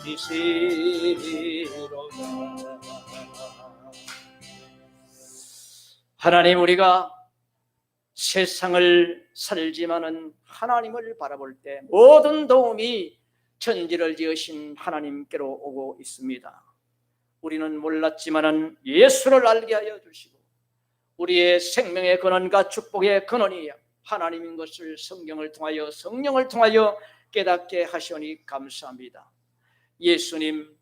이시로다. 하나님, 우리가 세상을 살지만은 하나님을 바라볼 때 모든 도움이 천지를 지으신 하나님께로 오고 있습니다. 우리는 몰랐지만은 예수를 알게 하여 주시고 우리의 생명의 근원과 축복의 근원이 하나님인 것을 성경을 통하여 성령을 통하여 깨닫게 하시오니 감사합니다. 예수님,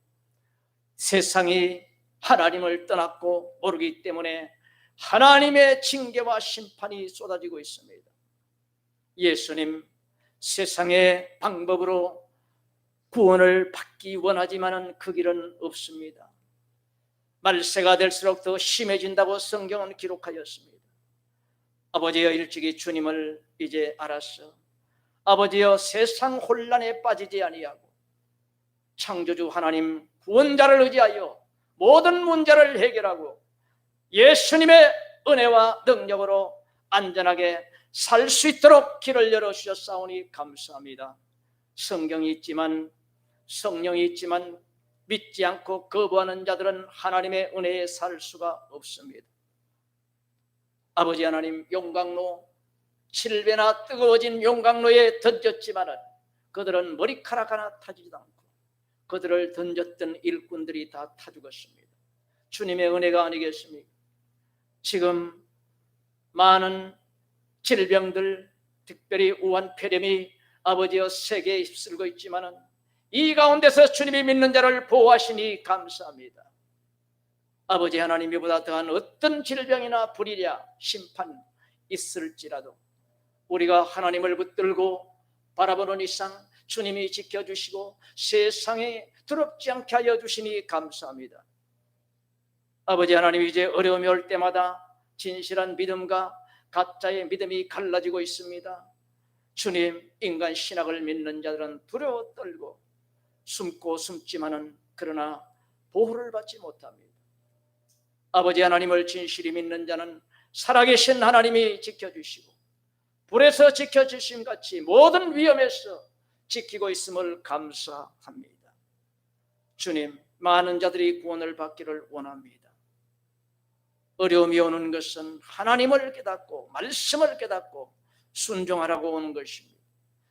세상이 하나님을 떠났고 모르기 때문에 하나님의 징계와 심판이 쏟아지고 있습니다. 예수님, 세상의 방법으로 구원을 받기 원하지만은 그 길은 없습니다. 말세가 될수록 더 심해진다고 성경은 기록하였습니다. 아버지여, 일찍이 주님을 이제 알았어. 아버지여, 세상 혼란에 빠지지 아니하고 창조주 하나님 구원자를 의지하여 모든 문제를 해결하고 예수님의 은혜와 능력으로 안전하게 살 수 있도록 길을 열어주셨사오니 감사합니다. 성경이 있지만, 성령이 있지만 믿지 않고 거부하는 자들은 하나님의 은혜에 살 수가 없습니다. 아버지 하나님, 용광로 7배나 뜨거워진 용광로에 던졌지만은 그들은 머리카락 하나 타지도 않고 그들을 던졌던 일꾼들이 다 타 죽었습니다. 주님의 은혜가 아니겠습니까? 지금 많은 질병들, 특별히 우한폐렴이 아버지여 세계에 휩쓸고 있지만은 이 가운데서 주님이 믿는 자를 보호하시니 감사합니다. 아버지 하나님, 이보다 더한 어떤 질병이나 불의냐 심판 있을지라도 우리가 하나님을 붙들고 바라보는 이상 주님이 지켜주시고 세상에 두렵지 않게 하여 주시니 감사합니다. 아버지 하나님, 이제 어려움이 올 때마다 진실한 믿음과 가짜의 믿음이 갈라지고 있습니다. 주님, 인간 신학을 믿는 자들은 두려워 떨고 숨고 숨지만은 그러나 보호를 받지 못합니다. 아버지 하나님을 진실히 믿는 자는 살아계신 하나님이 지켜주시고 불에서 지켜주심 같이 모든 위험에서 지키고 있음을 감사합니다. 주님, 많은 자들이 구원을 받기를 원합니다. 어려움이 오는 것은 하나님을 깨닫고 말씀을 깨닫고 순종하라고 오는 것입니다.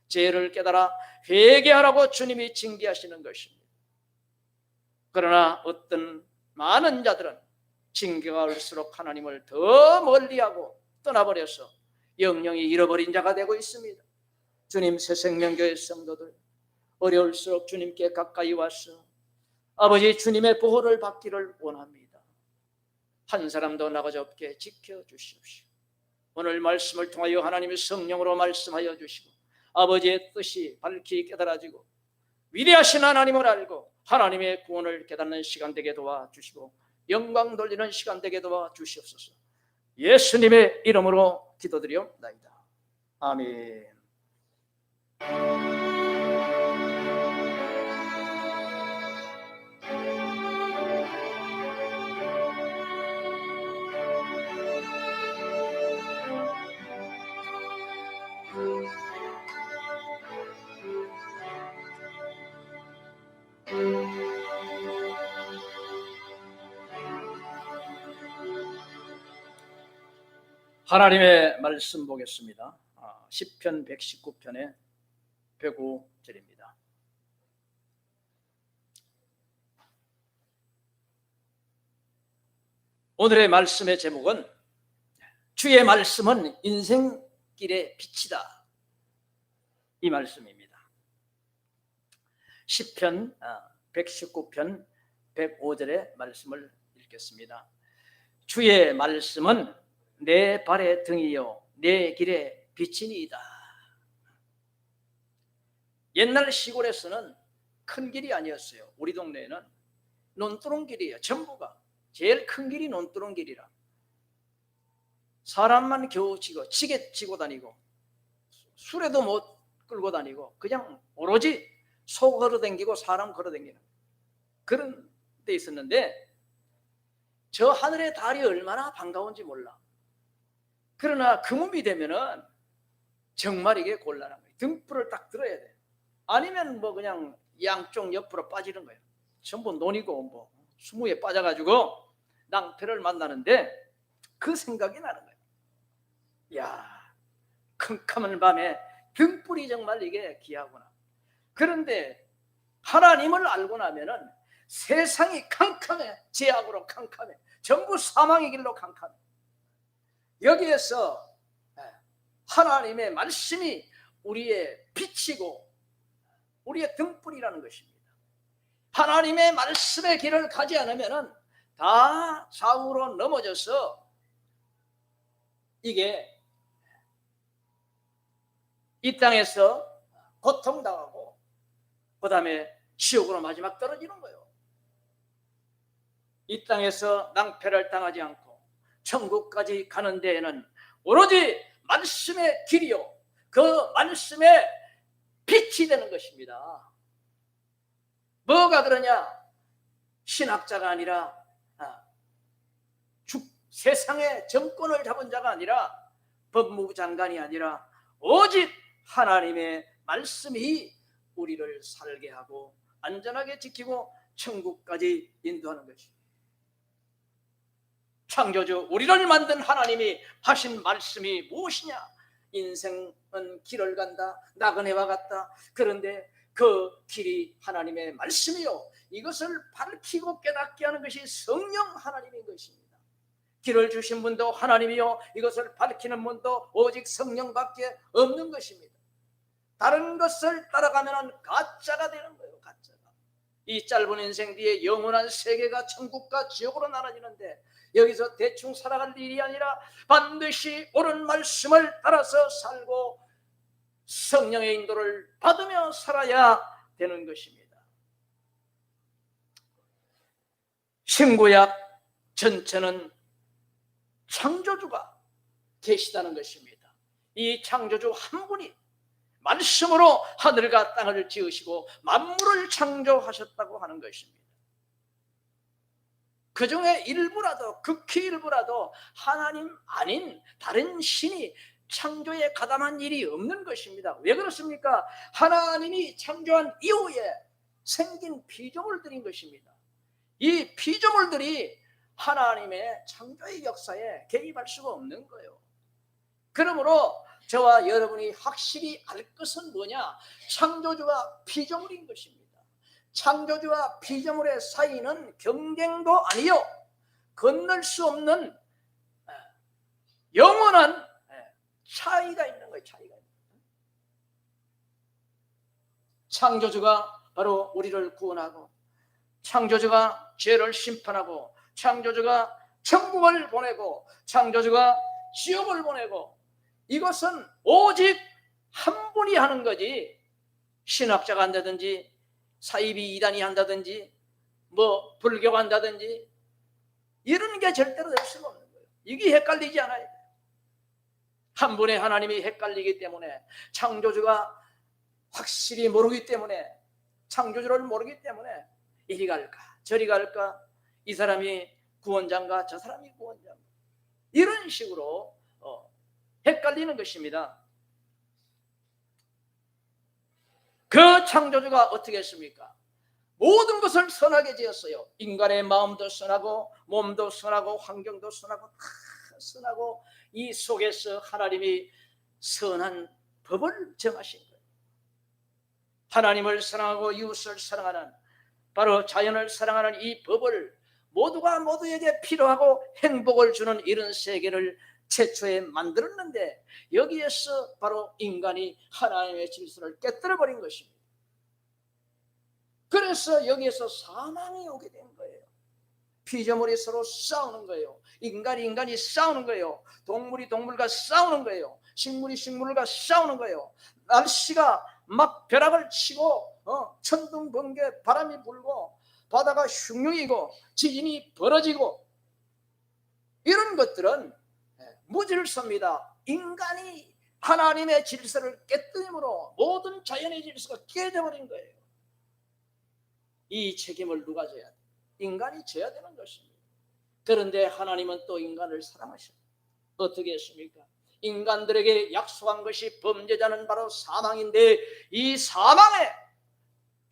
죄를 깨달아 회개하라고 주님이 징계하시는 것입니다. 그러나 어떤 많은 자들은 징계가 올수록 하나님을 더 멀리하고 떠나버려서 영영이 잃어버린 자가 되고 있습니다. 주님, 새생명교회 성도들 어려울수록 주님께 가까이 와서 아버지 주님의 보호를 받기를 원합니다. 한 사람도 나가지 없게 지켜주십시오. 오늘 말씀을 통하여 하나님의 성령으로 말씀하여 주시고 아버지의 뜻이 밝히 깨달아지고 위대하신 하나님을 알고 하나님의 구원을 깨닫는 시간 되게 도와주시고 영광 돌리는 시간 되게 도와주시옵소서. 예수님의 이름으로 기도드리옵나이다. 아멘. 하나님의 말씀 보겠습니다. 시편 119편의 105절입니다. 오늘의 말씀의 제목은 주의 말씀은 인생길의 빛이다, 이 말씀입니다. 시편 119편 105절의 말씀을 읽겠습니다. 주의 말씀은 내 발의 등이요 내 길의 빛이니이다. 옛날 시골에서는 큰 길이 아니었어요. 우리 동네에는 논두렁 길이에요. 전부가 제일 큰 길이 논두렁 길이라 사람만 겨우 지게 지고 다니고 수레도 못 끌고 다니고 그냥 오로지 소 걸어 다니고 사람 걸어 다니는 그런 데 있었는데 저 하늘의 달이 얼마나 반가운지 몰라. 그러나 금음이 되면은 정말 이게 곤란한 거예요. 등불을 딱 들어야 돼. 아니면 뭐 그냥 양쪽 옆으로 빠지는 거예요. 전부 논이고 뭐 수무에 빠져가지고 낭패를 만나는데 그 생각이 나는 거예요. 야, 캄캄한 밤에 등불이 정말 이게 귀하구나. 그런데 하나님을 알고 나면은 세상이 캄캄해. 죄악으로 캄캄해. 전부 사망의 길로 캄캄해. 여기에서 하나님의 말씀이 우리의 빛이고 우리의 등불이라는 것입니다. 하나님의 말씀의 길을 가지 않으면은 다 좌우로 넘어져서 이게 이 땅에서 고통당하고 그 다음에 지옥으로 마지막 떨어지는 거예요. 이 땅에서 낭패를 당하지 않고 천국까지 가는 데에는 오로지 말씀의 길이요 그 말씀의 빛이 되는 것입니다. 뭐가 그러냐? 신학자가 아니라 세상의 정권을 잡은 자가 아니라 법무부 장관이 아니라 오직 하나님의 말씀이 우리를 살게 하고 안전하게 지키고 천국까지 인도하는 것입니다. 창조주 우리를 만든 하나님이 하신 말씀이 무엇이냐? 인생은 길을 간다. 나그네와 같다. 그런데 그 길이 하나님의 말씀이요. 이것을 밝히고 깨닫게 하는 것이 성령 하나님인 것입니다. 길을 주신 분도 하나님이요. 이것을 밝히는 분도 오직 성령밖에 없는 것입니다. 다른 것을 따라가면 가짜가 되는 거예요. 가짜가. 이 짧은 인생 뒤에 영원한 세계가 천국과 지옥으로 나눠지는데 여기서 대충 살아갈 일이 아니라 반드시 옳은 말씀을 따라서 살고 성령의 인도를 받으며 살아야 되는 것입니다. 신구약 전체는 창조주가 계시다는 것입니다. 이 창조주 한 분이 말씀으로 하늘과 땅을 지으시고 만물을 창조하셨다고 하는 것입니다. 그 중에 일부라도 극히 일부라도 하나님 아닌 다른 신이 창조에 가담한 일이 없는 것입니다. 왜 그렇습니까? 하나님이 창조한 이후에 생긴 피조물들인 것입니다. 이 피조물들이 하나님의 창조의 역사에 개입할 수가 없는 거예요. 그러므로 저와 여러분이 확실히 알 것은 뭐냐? 창조주와 피조물인 것입니다. 창조주와 피조물의 사이는 경쟁도 아니요 건널 수 없는 영원한 차이가 있는 거예요. 차이가 있는 거예요. 창조주가 바로 우리를 구원하고 창조주가 죄를 심판하고 창조주가 천국을 보내고 창조주가 지옥을 보내고 이것은 오직 한 분이 하는 거지 신학자가 한다든지 사이비 이단이 한다든지 뭐 불교가 한다든지 이런 게 절대로 될 수가 없는 거예요. 이게 헷갈리지 않아요. 한 분의 하나님이 헷갈리기 때문에 창조주가 확실히 모르기 때문에 창조주를 모르기 때문에 이리 갈까 저리 갈까 이 사람이 구원자인가 저 사람이 구원자인가 이런 식으로 헷갈리는 것입니다. 그 창조주가 어떻게 했습니까? 모든 것을 선하게 지었어요. 인간의 마음도 선하고 몸도 선하고 환경도 선하고 다 선하고 이 속에서 하나님이 선한 법을 정하신 거예요. 하나님을 사랑하고 이웃을 사랑하는 바로 자연을 사랑하는 이 법을 모두가 모두에게 필요하고 행복을 주는 이런 세계를 최초에 만들었는데 여기에서 바로 인간이 하나님의 질서를 깨뜨려버린 것입니다. 그래서 여기에서 사망이 오게 된 거예요. 피조물이 서로 싸우는 거예요. 인간이 싸우는 거예요. 동물이 동물과 싸우는 거예요. 식물이 식물과 싸우는 거예요. 날씨가 막 벼락을 치고 천둥 번개 바람이 불고 바다가 흉흉이고 지진이 벌어지고 이런 것들은 무질서입니다. 인간이 하나님의 질서를 깨뜨림으로 모든 자연의 질서가 깨져버린 거예요. 이 책임을 누가 져야 돼? 인간이 져야 되는 것입니다. 그런데 하나님은 또 인간을 사랑하셔. 어떻게 했습니까? 인간들에게 약속한 것이 범죄자는 바로 사망인데 이 사망에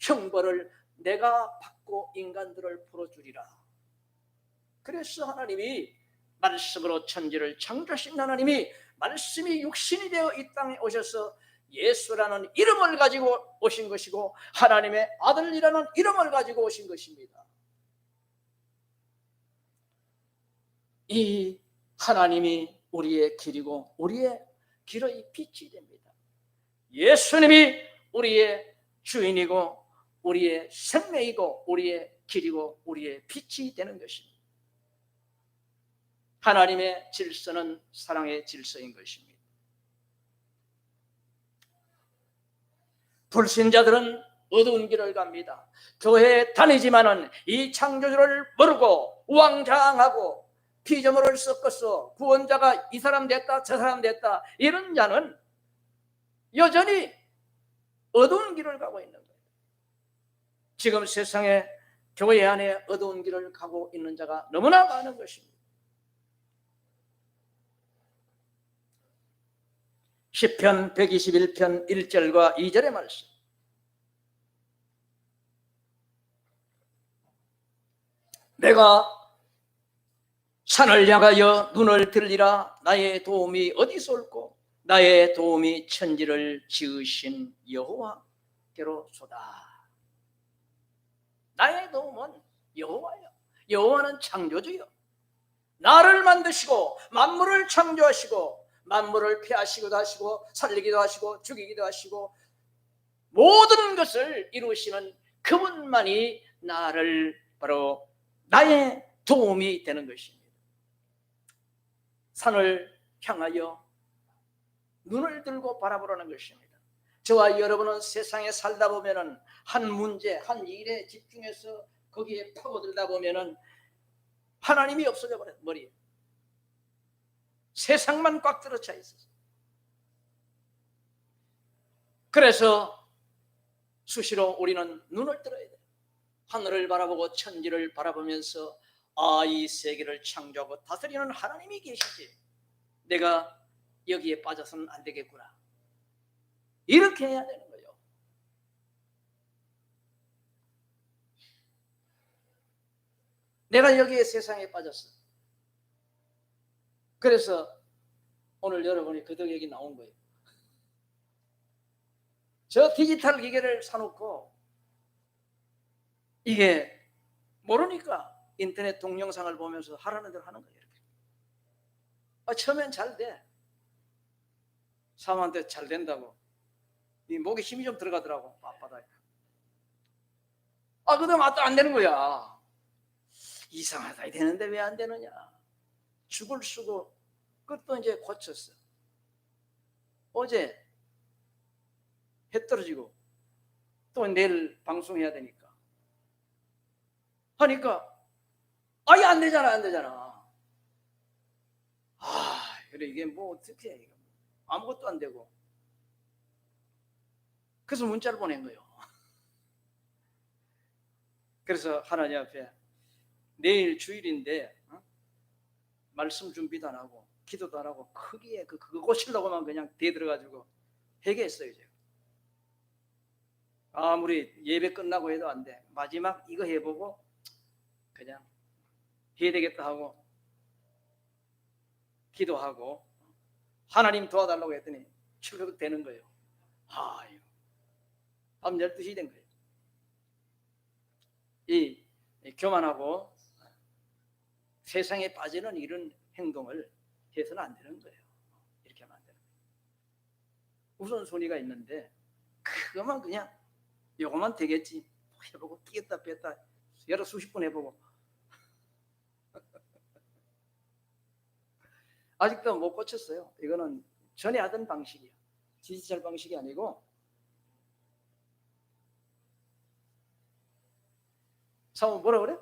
형벌을 내가 받고 인간들을 풀어주리라. 그래서 하나님이 말씀으로 천지를 창조하신 하나님이 말씀이 육신이 되어 이 땅에 오셔서 예수라는 이름을 가지고 오신 것이고 하나님의 아들이라는 이름을 가지고 오신 것입니다. 이 하나님이 우리의 길이고 우리의 길의 빛이 됩니다. 예수님이 우리의 주인이고 우리의 생명이고 우리의 길이고 우리의 빛이 되는 것입니다. 하나님의 질서는 사랑의 질서인 것입니다. 불신자들은 어두운 길을 갑니다. 교회에 다니지만은 이 창조주를 모르고 우왕좌왕하고 피조물을 섞어서 구원자가 이 사람 됐다 저 사람 됐다 이런 자는 여전히 어두운 길을 가고 있는 거예요. 지금 세상에 교회 안에 어두운 길을 가고 있는 자가 너무나 많은 것입니다. 시편 121편 1절과 2절의 말씀. 내가 산을 향하여 눈을 들리라. 나의 도움이 어디서 올꼬? 나의 도움이 천지를 지으신 여호와께로소다. 나의 도움은 여호와요. 여호와는 창조주요. 나를 만드시고 만물을 창조하시고 만물을 피하시기도 하시고 살리기도 하시고 죽이기도 하시고 모든 것을 이루시는 그분만이 나를 바로 나의 도움이 되는 것입니다. 산을 향하여 눈을 들고 바라보라는 것입니다. 저와 여러분은 세상에 살다 보면은 한 문제, 한 일에 집중해서 거기에 파고들다 보면은 하나님이 없어져 버려요. 머리에 세상만 꽉 들어차 있어서. 그래서 수시로 우리는 눈을 들어야 돼요. 하늘을 바라보고 천지를 바라보면서 이 세계를 창조하고 다스리는 하나님이 계시지, 내가 여기에 빠져서는 안 되겠구나, 이렇게 해야 되는 거예요. 내가 여기에 세상에 빠졌어. 그래서 오늘 여러분이 그 덕에 여기 나온 거예요. 저 디지털 기계를 사놓고 이게 모르니까 인터넷 동영상을 보면서 하라는 대로 하는 거예요. 이렇게. 처음엔 잘 돼. 사람한테 잘 된다고. 이 목에 힘이 좀 들어가더라고. 앞바다에. 그다음 또 안 되는 거야. 이상하다. 되는데 왜 안 되느냐. 죽을 쓰고 그것도 이제 고쳤어. 어제 해 떨어지고 또 내일 방송해야 되니까 하니까 아예 안 되잖아. 그래 이게 뭐 어떻게 해. 아무것도 안 되고. 그래서 문자를 보낸 거예요. 그래서 하나님 앞에 내일 주일인데 말씀 준비도 안 하고 기도도 안 하고 크기에 그거 고치려고만 그냥 대들어가지고 회개했어요. 제가. 아무리 예배 끝나고 해도 안 돼. 마지막 이거 해보고 그냥 해야 되겠다 하고 기도하고 하나님 도와달라고 했더니 출석 되는 거예요. 밤 12시 된 거예요. 이 교만하고 세상에 빠지는 이런 행동을 해서는 안 되는 거예요. 이렇게 하면 안 되는 거예요. 우선순위가 있는데 그것만 그냥 요거만 되겠지 해보고 끼었다 뺐다 여러 수십 번 해보고 아직도 못 고쳤어요. 이거는 전에 하던 방식이야. 디지털 방식이 아니고. 사모 뭐라 그래?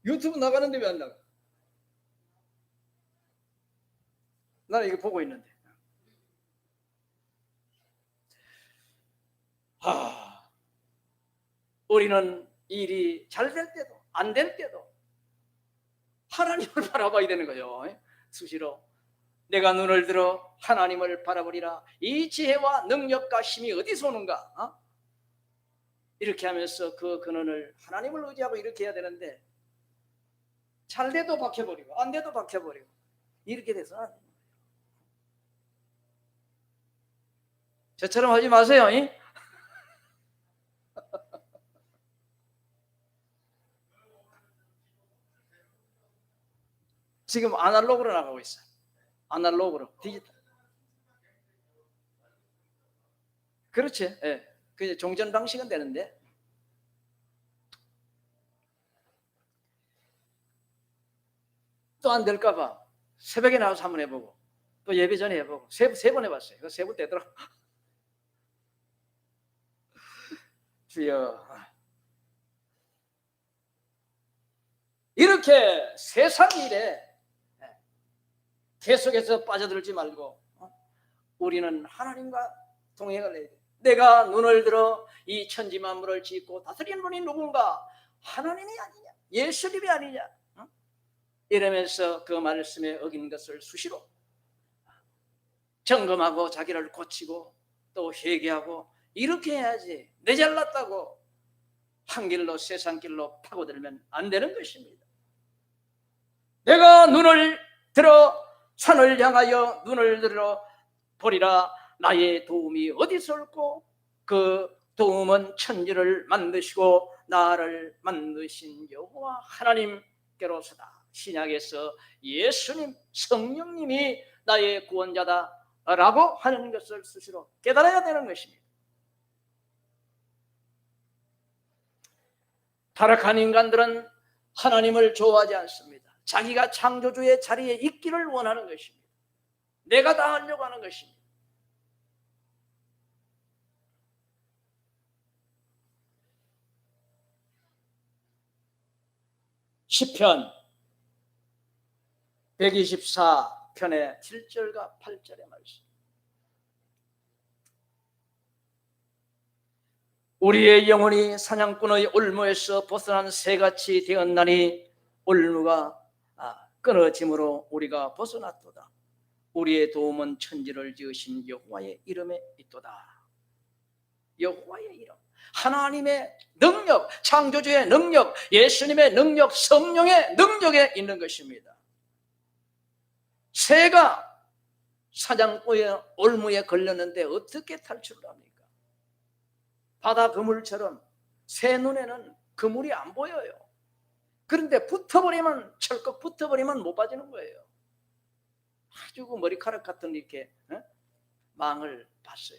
유튜브 나가는데 왜 안 나가? 나는 이거 보고 있는데. 우리는 일이 잘 될 때도 안 될 때도 하나님을 바라봐야 되는 거예요. 수시로 내가 눈을 들어 하나님을 바라보리라. 이 지혜와 능력과 힘이 어디서 오는가? 이렇게 하면서 그 근원을 하나님을 의지하고 이렇게 해야 되는데, 잘 돼도 박혀버리고 안 돼도 박혀버리고 이렇게 돼서는 안 됩니다. 저처럼 하지 마세요. 지금 아날로그로 나가고 있어요. 아날로그로, 디지털. 그렇지. 예. 그 종전 방식은 되는데, 또 안 될까봐 새벽에 나와서 한번 해보고, 또 예배 전에 해보고, 세 번 해봤어요. 그 세 번 되더라고. 주여. 이렇게 세상 일에 계속해서 빠져들지 말고, 우리는 하나님과 동행을 해야 돼. 내가 눈을 들어 이 천지 만물을 짓고 다스리는 분이 누군가? 하나님이 아니냐? 예수님이 아니냐? 이러면서 그 말씀에 어긴 것을 수시로 점검하고 자기를 고치고 또 회개하고 이렇게 해야지. 내 잘났다고 한 길로 세상 길로 파고들면 안 되는 것입니다. 내가 눈을 들어 산을 향하여 눈을 들어 보리라. 나의 도움이 어디서 올고 그 도움은 천지를 만드시고 나를 만드신 여호와 하나님께로서다. 신약에서 예수님, 성령님이 나의 구원자다라고 하는 것을 스스로 깨달아야 되는 것입니다. 타락한 인간들은 하나님을 좋아하지 않습니다. 자기가 창조주의 자리에 있기를 원하는 것입니다. 내가 다 하려고 하는 것입니다. 시편 124편의 7절과 8절의 말씀. 우리의 영혼이 사냥꾼의 올무에서 벗어난 새같이 되었나니 올무가 끊어짐으로 우리가 벗어났도다. 우리의 도움은 천지를 지으신 여호와의 이름에 있도다. 여호와의 이름, 하나님의 능력, 창조주의 능력, 예수님의 능력, 성령의 능력에 있는 것입니다. 새가 사냥꾼의 올무에 걸렸는데 어떻게 탈출을 합니까? 바다 그물처럼 새 눈에는 그물이 안 보여요. 그런데 붙어버리면, 철컥 붙어버리면 못 빠지는 거예요. 아주 그 머리카락 같은 이렇게 망을 봤어요.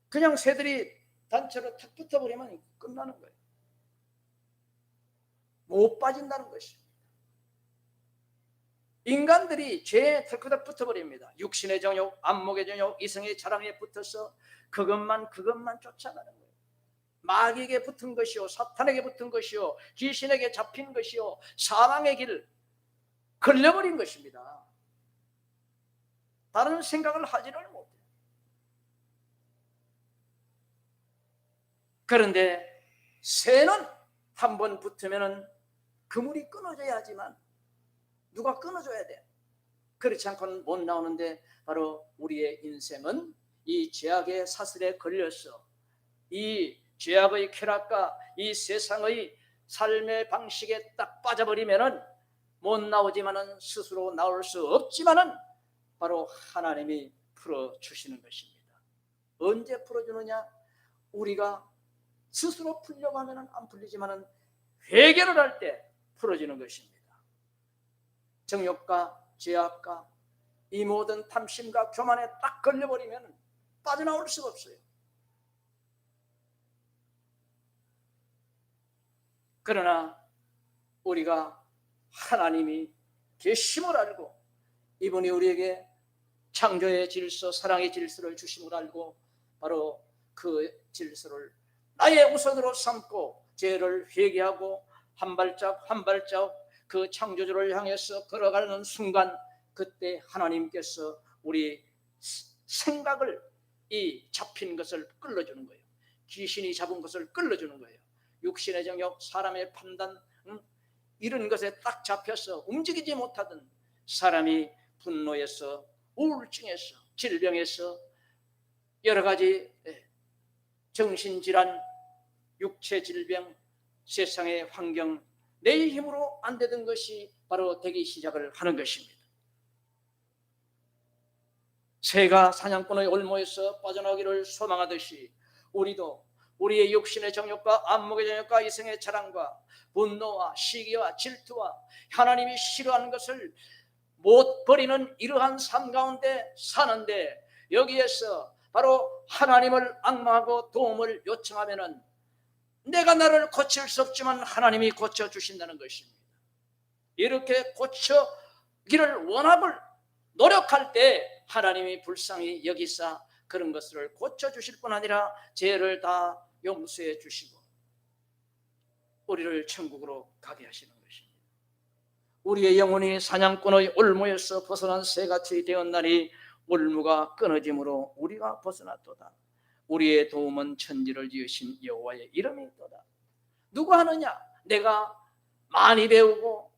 그냥 새들이 단체로 탁 붙어버리면 끝나는 거예요. 못 빠진다는 것입니다. 인간들이 죄에 털커덕 붙어버립니다. 육신의 정욕, 안목의 정욕, 이성의 자랑에 붙어서 그것만 쫓아가는 거예요. 마귀에게 붙은 것이요, 사탄에게 붙은 것이요, 귀신에게 잡힌 것이요, 사망의 길 걸려버린 것입니다. 다른 생각을 하지를 못해요. 그런데 새는 한번 붙으면 그물이 끊어져야 하지만 누가 끊어줘야 돼. 그렇지 않고는 못 나오는데, 바로 우리의 인생은 이 죄악의 사슬에 걸려서 이 죄악의 쾌락과 이 세상의 삶의 방식에 딱 빠져버리면은 못 나오지만은, 스스로 나올 수 없지만은 바로 하나님이 풀어주시는 것입니다. 언제 풀어주느냐? 우리가 스스로 풀려고 하면은 안 풀리지만은 회개를 할 때 풀어지는 것입니다. 정욕과 죄악과 이 모든 탐심과 교만에 딱 걸려버리면 빠져나올 수가 없어요. 그러나 우리가 하나님이 계심을 알고, 이분이 우리에게 창조의 질서, 사랑의 질서를 주심을 알고, 바로 그 질서를 나의 우선으로 삼고 죄를 회개하고 한 발짝 한 발짝 그 창조주를 향해서 걸어가는 순간, 그때 하나님께서 우리 생각을, 이 잡힌 것을 끌어주는 거예요. 귀신이 잡은 것을 끌어주는 거예요. 육신의 정욕, 사람의 판단, 이런 것에 딱 잡혀서 움직이지 못하던 사람이 분노에서, 우울증에서, 질병에서, 여러 가지 정신질환, 육체질병, 세상의 환경, 내 힘으로 안 되던 것이 바로 되기 시작을 하는 것입니다. 새가 사냥꾼의 올무에서 빠져나오기를 소망하듯이 우리도 우리의 육신의 정욕과 안목의 정욕과 이생의 자랑과 분노와 시기와 질투와 하나님이 싫어하는 것을 못 버리는 이러한 삶 가운데 사는데, 여기에서 바로 하나님을 앙망하고 도움을 요청하면은 내가 나를 고칠 수 없지만 하나님이 고쳐주신다는 것입니다. 이렇게 고쳐기를 원하고 노력할 때 하나님이 불쌍히 여기사 그런 것을 고쳐주실 뿐 아니라 죄를 다 용서해 주시고 우리를 천국으로 가게 하시는 것입니다. 우리의 영혼이 사냥꾼의 올무에서 벗어난 새같이 되었나니 올무가 끊어짐으로 우리가 벗어났도다. 우리의 도움은 천지를 지으신 여호와의 이름이도다. 누가 하느냐? 내가 많이 배우고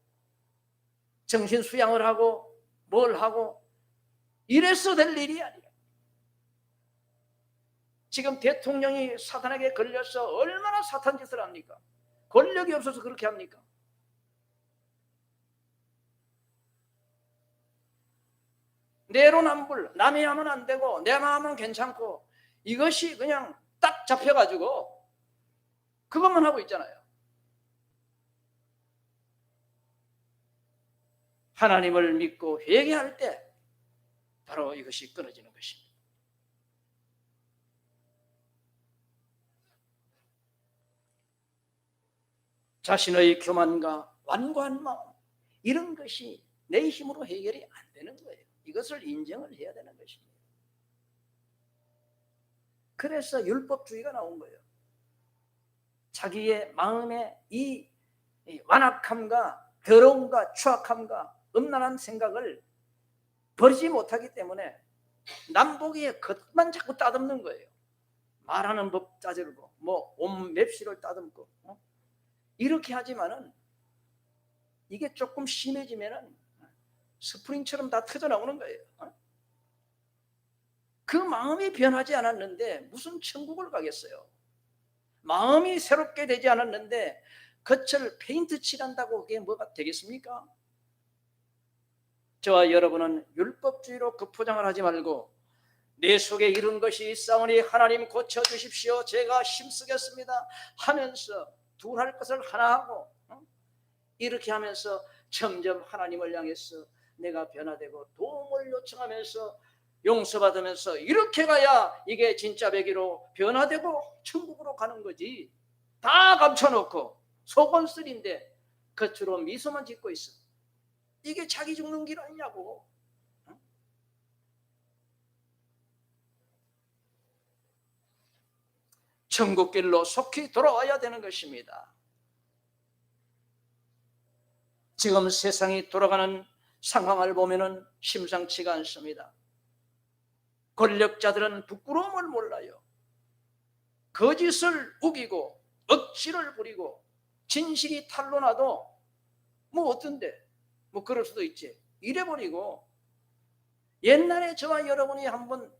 정신 수양을 하고 뭘 하고 이래서 될 일이 아니야. 지금 대통령이 사탄에게 걸려서 얼마나 사탄 짓을 합니까? 권력이 없어서 그렇게 합니까? 내로남불, 남이 하면 안 되고 내가 하면 괜찮고, 이것이 그냥 딱 잡혀가지고 그것만 하고 있잖아요. 하나님을 믿고 회개할 때 바로 이것이 끊어지는 것입니다. 자신의 교만과 완고한 마음, 이런 것이 내 힘으로 해결이 안 되는 거예요. 이것을 인정을 해야 되는 것입니다. 그래서 율법주의가 나온 거예요. 자기의 마음의 이 완악함과 더러움과 추악함과 음란한 생각을 버리지 못하기 때문에 남보기에 겉만 자꾸 따듬는 거예요. 말하는 법 따지고 뭐 온 맵시를 따듬고 이렇게 하지만은 이게 조금 심해지면은 스프링처럼 다 터져 나오는 거예요. 그 마음이 변하지 않았는데 무슨 천국을 가겠어요? 마음이 새롭게 되지 않았는데 겉을 페인트 칠한다고 그게 뭐가 되겠습니까? 저와 여러분은 율법주의로 그 포장을 하지 말고 내 속에 이런 것이 있사오니 하나님 고쳐주십시오, 제가 힘쓰겠습니다 하면서 둘 할 것을 하나 하고 이렇게 하면서 점점 하나님을 향해서 내가 변화되고 도움을 요청하면서 용서받으면서 이렇게 가야 이게 진짜 배기로 변화되고 천국으로 가는 거지. 다 감춰놓고 속은 쓰린데 겉으로 미소만 짓고 있어. 이게 자기 죽는 길 아니냐고. 천국길로 속히 돌아와야 되는 것입니다. 지금 세상이 돌아가는 상황을 보면은 심상치가 않습니다. 권력자들은 부끄러움을 몰라요. 거짓을 우기고 억지를 부리고 진실이 탄로나도 뭐 어떤데 뭐 그럴 수도 있지 이래버리고, 옛날에 저와 여러분이 한번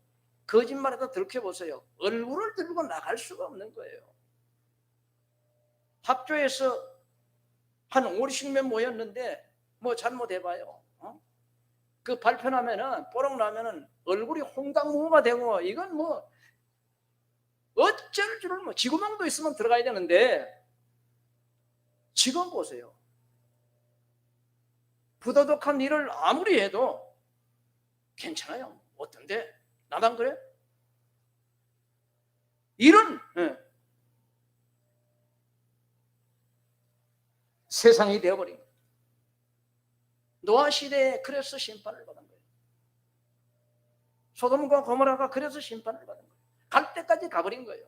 거짓말에다 들켜보세요. 얼굴을 들고 나갈 수가 없는 거예요. 합조에서 한 50명 모였는데 뭐 잘못해봐요. 그 발표나면은 뽀록 나면은 얼굴이 홍당무가 되고, 이건 뭐 어쩔 줄을 뭐 지구망도 있으면 들어가야 되는데 지금 보세요. 부도덕한 일을 아무리 해도 괜찮아요. 어떤데? 나만 그래? 이런 세상이 되어버린 거예요. 노아 시대에 그래서 심판을 받은 거예요. 소돔과 고모라가 그래서 심판을 받은 거예요. 갈 때까지 가버린 거예요.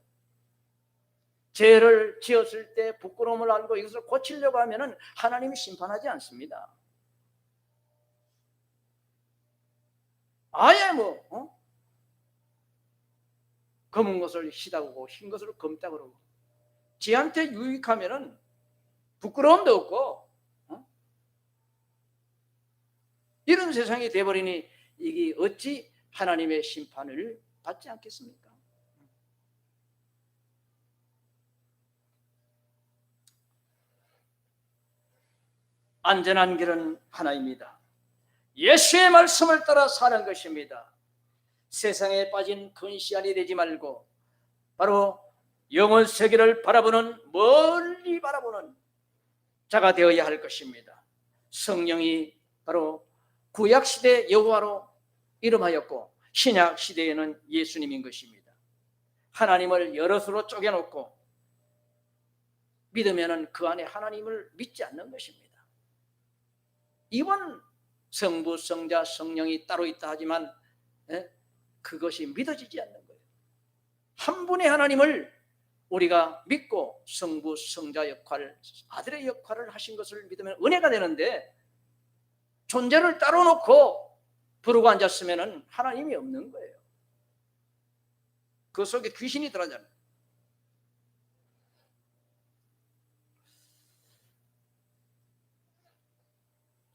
죄를 지었을 때 부끄러움을 알고 이것을 고치려고 하면은 하나님이 심판하지 않습니다. 아예 검은 것을 희다고 흰 것을 검다 그러고, 지한테 유익하면은 부끄러움도 없고 이런 세상이 되어버리니 이게 어찌 하나님의 심판을 받지 않겠습니까? 안전한 길은 하나입니다. 예수의 말씀을 따라 사는 것입니다. 세상에 빠진 근시안이 되지 말고 바로 영원 세계를 바라보는, 멀리 바라보는 자가 되어야 할 것입니다. 성령이 바로 구약시대 여호와로 이름하였고 신약시대에는 예수님인 것입니다. 하나님을 여럿으로 쪼개놓고 믿으면 그 안에 하나님을 믿지 않는 것입니다. 이번 성부, 성자, 성령이 따로 있다 하지만 그것이 믿어지지 않는 거예요. 한 분의 하나님을 우리가 믿고 성부, 성자 역할, 아들의 역할을 하신 것을 믿으면 은혜가 되는데, 존재를 따로 놓고 부르고 앉았으면 하나님이 없는 거예요. 그 속에 귀신이 들어가잖아요.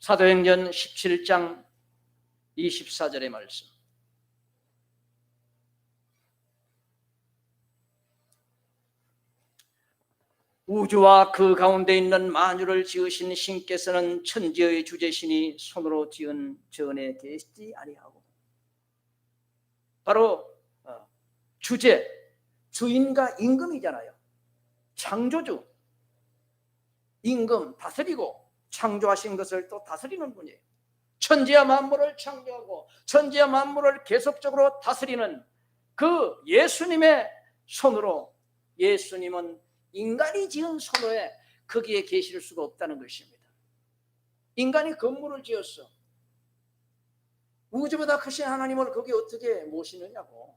사도행전 17장 24절의 말씀. 우주와 그 가운데 있는 만유를 지으신 신께서는 천지의 주제시니 손으로 지은 전에 계시지 아니하고. 바로 주제, 주인과 임금이잖아요. 창조주, 임금, 다스리고 창조하신 것을 또 다스리는 분이에요. 천지와 만물을 창조하고 천지와 만물을 계속적으로 다스리는 그 예수님의 손으로, 예수님은 인간이 지은 손에 거기에 계실 수가 없다는 것입니다. 인간이 건물을 지었어. 우주보다 크신 하나님을 거기 어떻게 모시느냐고.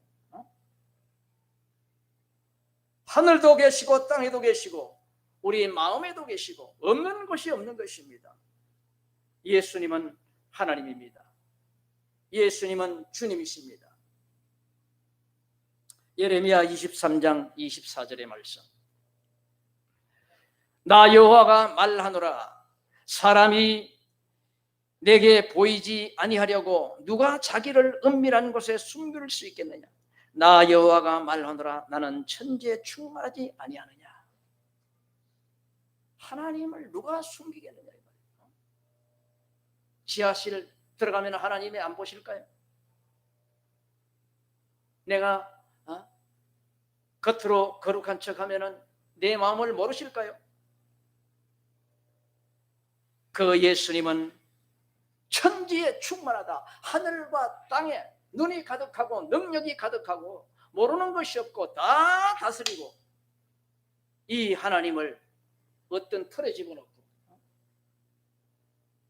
하늘도 계시고 땅에도 계시고 우리 마음에도 계시고 없는 것이 없는 것입니다. 예수님은 하나님입니다. 예수님은 주님이십니다. 예레미야 23장 24절의 말씀. 나 여호와가 말하노라. 사람이 내게 보이지 아니하려고 누가 자기를 은밀한 곳에 숨길 수 있겠느냐. 나 여호와가 말하노라. 나는 천지에 충만하지 아니하느냐. 하나님을 누가 숨기겠느냐. 지하실 들어가면 하나님이 안 보실까요? 내가 겉으로 거룩한 척하면 내 마음을 모르실까요? 그 예수님은 천지에 충만하다. 하늘과 땅에 눈이 가득하고 능력이 가득하고 모르는 것이 없고 다 다스리고, 이 하나님을 어떤 틀에 집어넣고,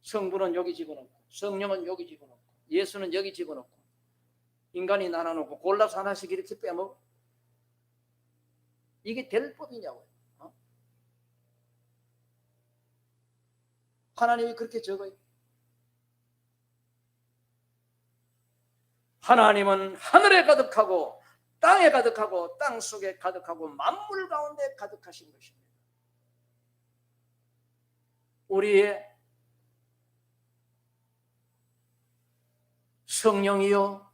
성부는 여기 집어넣고 성령은 여기 집어넣고 예수는 여기 집어넣고 인간이 나눠놓고 골라서 하나씩 이렇게 빼먹어. 이게 될 법이냐고요. 하나님이 그렇게 적어요. 하나님은 하늘에 가득하고 땅에 가득하고 땅 속에 가득하고 만물 가운데 가득하신 것입니다. 우리의 성령이여,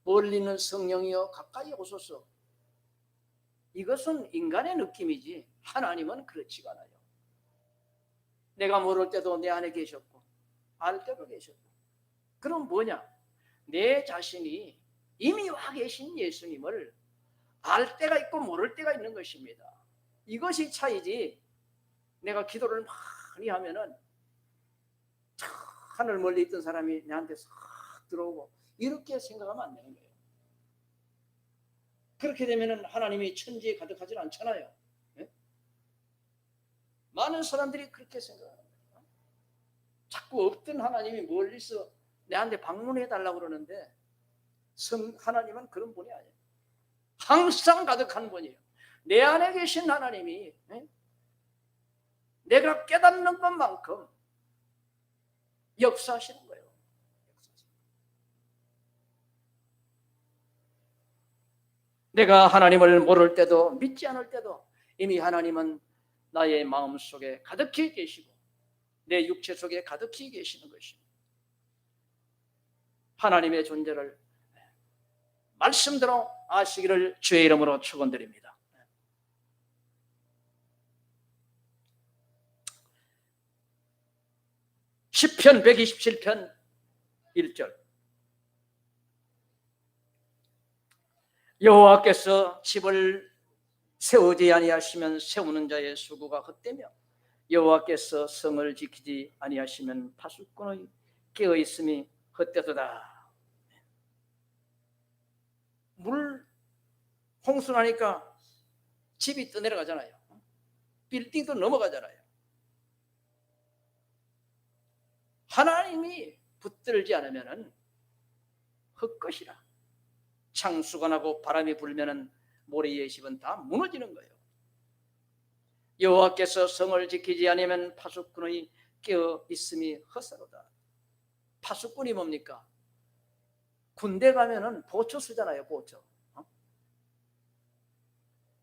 멀리 있는 성령이여 가까이 오소서. 이것은 인간의 느낌이지 하나님은 그렇지가 않아요. 내가 모를 때도 내 안에 계셨고 알 때도 계셨고. 그럼 뭐냐? 내 자신이 이미 와 계신 예수님을 알 때가 있고 모를 때가 있는 것입니다. 이것이 차이지, 내가 기도를 많이 하면은 하늘 멀리 있던 사람이 내한테 싹 들어오고 이렇게 생각하면 안 되는 거예요. 그렇게 되면은 하나님이 천지에 가득하지 않잖아요. 네? 많은 사람들이 그렇게 생각합니다. 자꾸 없던 하나님이 멀리서 내한테 방문해 달라고 그러는데 하나님은 그런 분이 아니에요. 항상 가득한 분이에요. 내 안에 계신 하나님이 내가 깨닫는 것만큼 역사하시는 거예요. 내가 하나님을 모를 때도 믿지 않을 때도 이미 하나님은 나의 마음 속에 가득히 계시고 내 육체 속에 가득히 계시는 것입니다. 하나님의 존재를 말씀대로 아시기를 주의 이름으로 축원드립니다. 시편 127편 1절 여호와께서 집을 세우지 아니하시면 세우는 자의 수고가 헛되며 여호와께서 성을 지키지 아니하시면 파수꾼의 깨어있음이 헛되도다. 물 홍수 나니까 집이 떠내려가잖아요. 빌딩도 넘어가잖아요. 하나님이 붙들지 않으면 헛것이라. 창수가 나고 바람이 불면 모래의 집은 다 무너지는 거예요. 여호와께서 성을 지키지 않으면 파수꾼의 깨어 있음이 헛사로다. 파수꾼이 뭡니까? 군대 가면은 보초 쓰잖아요. 보초.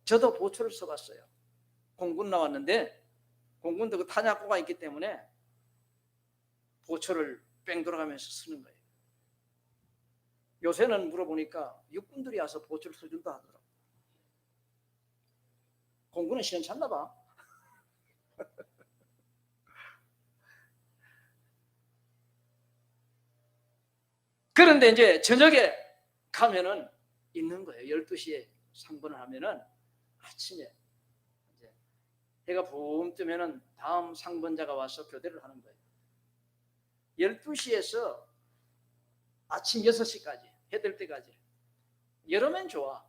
저도 보초를 써봤어요. 공군 나왔는데 공군도 그 탄약고가 있기 때문에 보초를 뺑 돌아가면서 쓰는 거예요. 요새는 물어보니까 육군들이 와서 보초를 써준다 하더라고요. 공군은 시원찮나 봐. 그런데 이제 저녁에 가면은 있는 거예요. 12시에 상번을 하면은 아침에 이제 해가 붕 뜨면은 다음 상번자가 와서 교대를 하는 거예요. 12시에서 아침 6시까지 해 뜰 때까지. 여름엔 좋아.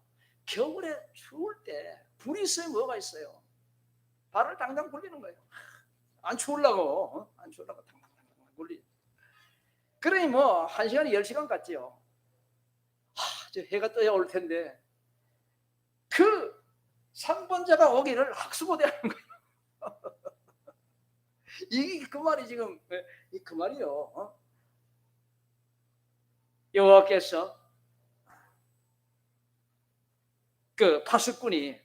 겨울에 추울 때 불이 있어야 뭐가 있어요. 발을 당당 굴리는 거예요. 안 추우려고 안 추우려고 당당 굴리. 그러니 뭐 1시간이 10시간 같지요. 저 해가 떠야 올 텐데 그 상번자가 오기를 학수고대하는 거예요. 이게 그 말이 지금 그 말이요. 여호와께서 그 파수꾼이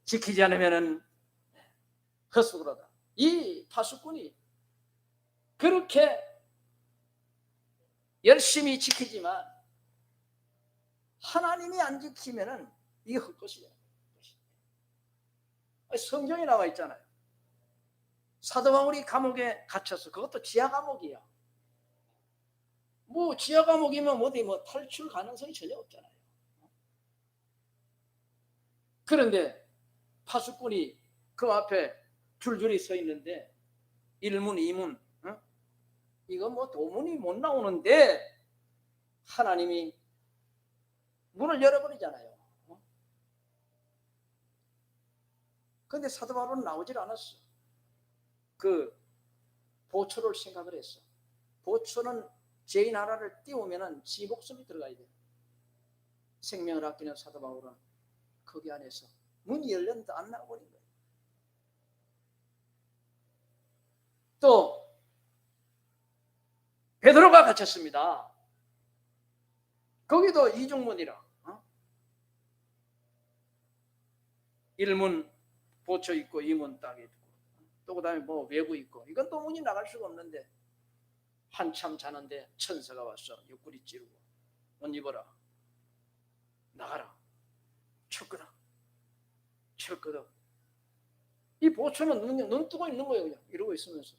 지키지 않으면은 헛수고로다. 이 파수꾼이 그렇게 열심히 지키지만 하나님이 안 지키면은 이게 헛것이에요. 성경에 나와 있잖아요. 사도 바울이 감옥에 갇혀서 그것도 지하 감옥이야. 뭐 지하 감옥이면 어디 뭐 탈출 가능성이 전혀 없잖아요. 그런데 파수꾼이 그 앞에 줄줄이 서 있는데 1문, 2문 이거 뭐 도문이 못 나오는데 하나님이 문을 열어버리잖아요. 그런데 사도 바울은 나오질 않았어. 그 보초를 생각을 했어. 보초는 죄인 하나를 띄우면 지 목숨이 들어가야 돼. 생명을 아끼는 사도 바울은 거기 안에서 문이 열렸는데 안 나와버린 거예요. 또 베드로가 갇혔습니다. 거기도 이중문이라 1문 보초 있고 2문 딱 있고 또 그 다음에 뭐 외부 있고 이건 또 문이 나갈 수가 없는데 한참 자는데 천사가 와서 옆구리 찌르고 옷 입어라 나가라 철거다 철거다. 이 보초는 눈 뜨고 있는 거예요. 그냥 이러고 있으면서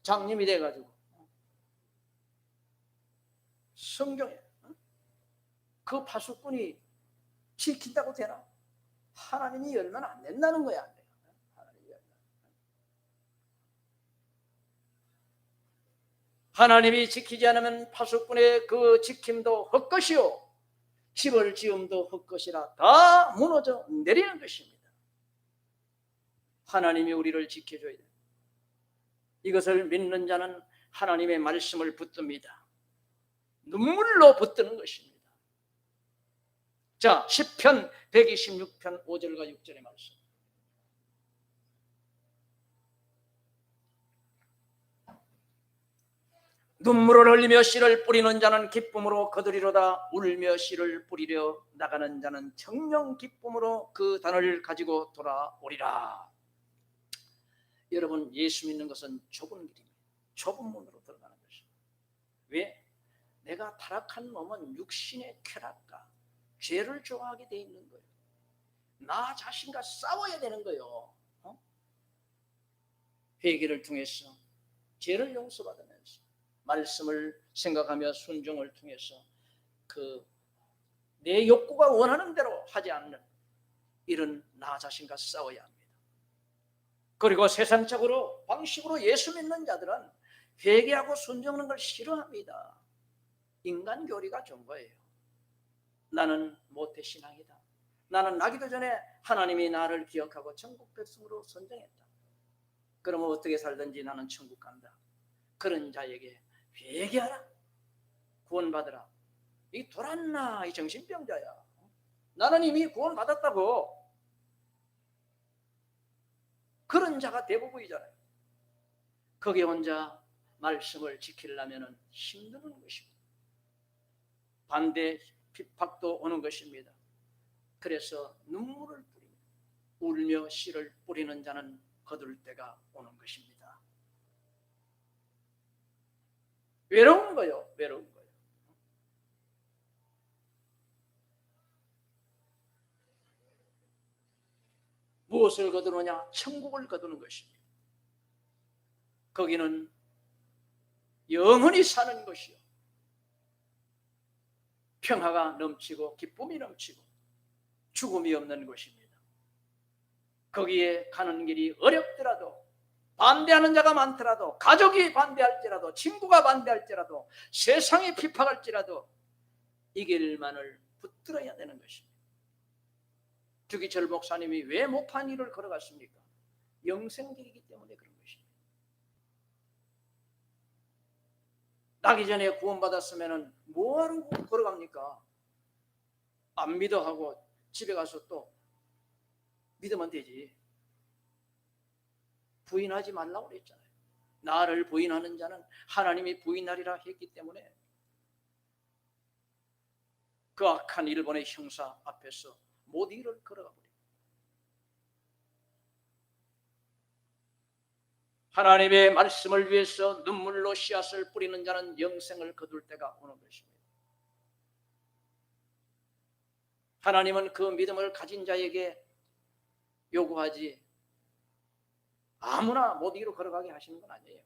장님이 돼가지고 성경에 그 파수꾼이 지킨다고 되나? 하나님이 열면 안 된다는 거야. 안 돼요. 하나님이 지키지 않으면 파수꾼의 그 지킴도 헛것이요 집을 지음도 헛것이라 다 무너져 내리는 것입니다. 하나님이 우리를 지켜줘야 돼요. 이것을 믿는 자는 하나님의 말씀을 붙듭니다. 눈물로 붙드는 것입니다. 자, 시편 126편 5절과 6절의 말씀. 눈물을 흘리며 씨를 뿌리는 자는 기쁨으로 거두리로다. 울며 씨를 뿌리려 나가는 자는 청령 기쁨으로 그 단을 가지고 돌아오리라. 여러분, 예수 믿는 것은 좁은 길입니다. 좁은 문으로 들어가는 것입니다. 왜? 내가 타락한 몸은 육신의 쾌락과 죄를 좋아하게 돼 있는 거예요. 나 자신과 싸워야 되는 거예요. 회개를 통해서 죄를 용서받으면서 말씀을 생각하며 순종을 통해서 내 욕구가 원하는 대로 하지 않는 이런 나 자신과 싸워야 합니다. 그리고 세상적으로 방식으로 예수 믿는 자들은 회개하고 순종하는 걸 싫어합니다. 인간 교리가 좋은 거예요. 나는 모태신앙이다. 나는 나기도 전에 하나님이 나를 기억하고 천국 백성으로 선정했다. 그러면 어떻게 살든지 나는 천국 간다. 그런 자에게 회개하라. 구원받으라. 이 돌았나, 이 정신병자야. 나는 이미 구원받았다고. 그런 자가 대부분이잖아요. 거기에 혼자 말씀을 지키려면 힘든 것입니다. 반대 핍박도 오는 것입니다. 그래서 눈물을 뿌리며 울며 씨를 뿌리는 자는 거둘 때가 오는 것입니다. 외로운 거요, 외로운 거요. 무엇을 거두느냐? 천국을 거두는 것입니다. 거기는 영원히 사는 것이요, 평화가 넘치고 기쁨이 넘치고 죽음이 없는 곳입니다. 거기에 가는 길이 어렵더라도, 반대하는 자가 많더라도, 가족이 반대할지라도, 친구가 반대할지라도, 세상이 핍박할지라도 이 길만을 붙들어야 되는 것입니다. 주기철 목사님이 왜 목판 길을 걸어갔습니까? 영생길이기 때문에 그런 것입니다. 나기 전에 구원받았으면 뭐하러 걸어갑니까? 안 믿어 하고 집에 가서 또 믿으면 되지. 부인하지 말라고 그랬잖아요. 나를 부인하는 자는 하나님이 부인하리라 했기 때문에 그 악한 일본의 형사 앞에서 못 일을 걸어가 버립니다. 하나님의 말씀을 위해서 눈물로 씨앗을 뿌리는 자는 영생을 거둘 때가 오는 것입니다. 하나님은 그 믿음을 가진 자에게 요구하지 아무나 못 이루 걸어가게 하시는 건 아니에요.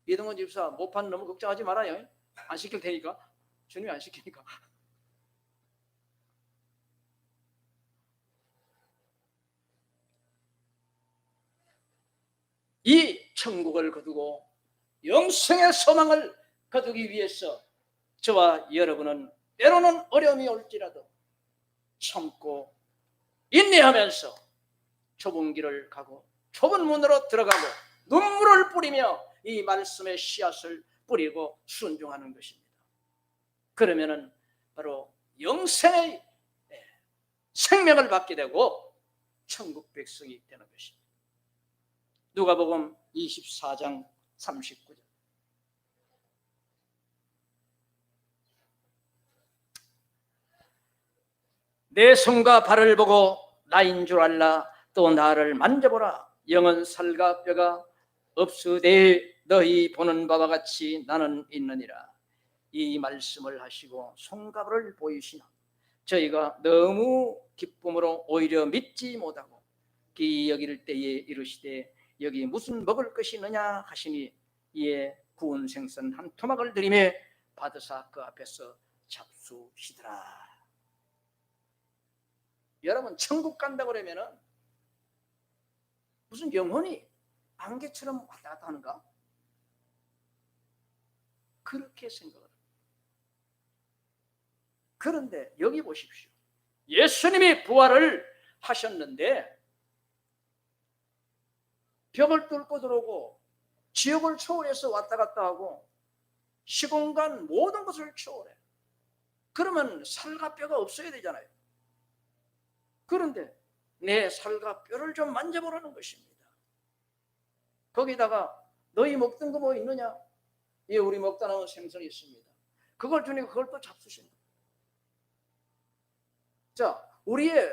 이동원 집사 모판 너무 걱정하지 말아요. 안 시킬 테니까. 주님이 안 시키니까. 이 천국을 거두고 영생의 소망을 거두기 위해서 저와 여러분은 때로는 어려움이 올지라도 참고 인내하면서 좁은 길을 가고 좁은 문으로 들어가고 눈물을 뿌리며 이 말씀의 씨앗을 뿌리고 순종하는 것입니다. 그러면은 바로 영생의 생명을 받게 되고 천국 백성이 되는 것입니다. 누가복음 24장 39절. 내 손과 발을 보고 나인 줄 알라. 또 나를 만져보라. 영은 살과 뼈가 없으되 너희 보는 바와 같이 나는 있느니라. 이 말씀을 하시고 손과 발을 보이시나 저희가 너무 기쁨으로 오히려 믿지 못하고 기 여길 때에 이르시되 여기 무슨 먹을 것이 있느냐 하시니 이에 구운 생선 한 토막을 들이며 받으사 그 앞에서 잡수시더라. 여러분 천국 간다고 그러면은 무슨 영혼이 안개처럼 왔다 갔다 하는가? 그렇게 생각을 합니다. 그런데 여기 보십시오. 예수님이 부활을 하셨는데 벽을 뚫고 들어오고 지옥을 초월해서 왔다 갔다 하고 시공간 모든 것을 초월해. 그러면 살과 뼈가 없어야 되잖아요. 그런데 내 살과 뼈를 좀 만져보라는 것입니다. 거기다가 너희 먹던 거 뭐 있느냐? 예, 우리 먹다 남은 생선이 있습니다. 그걸 주니까 그걸 또 잡수신다. 자, 우리의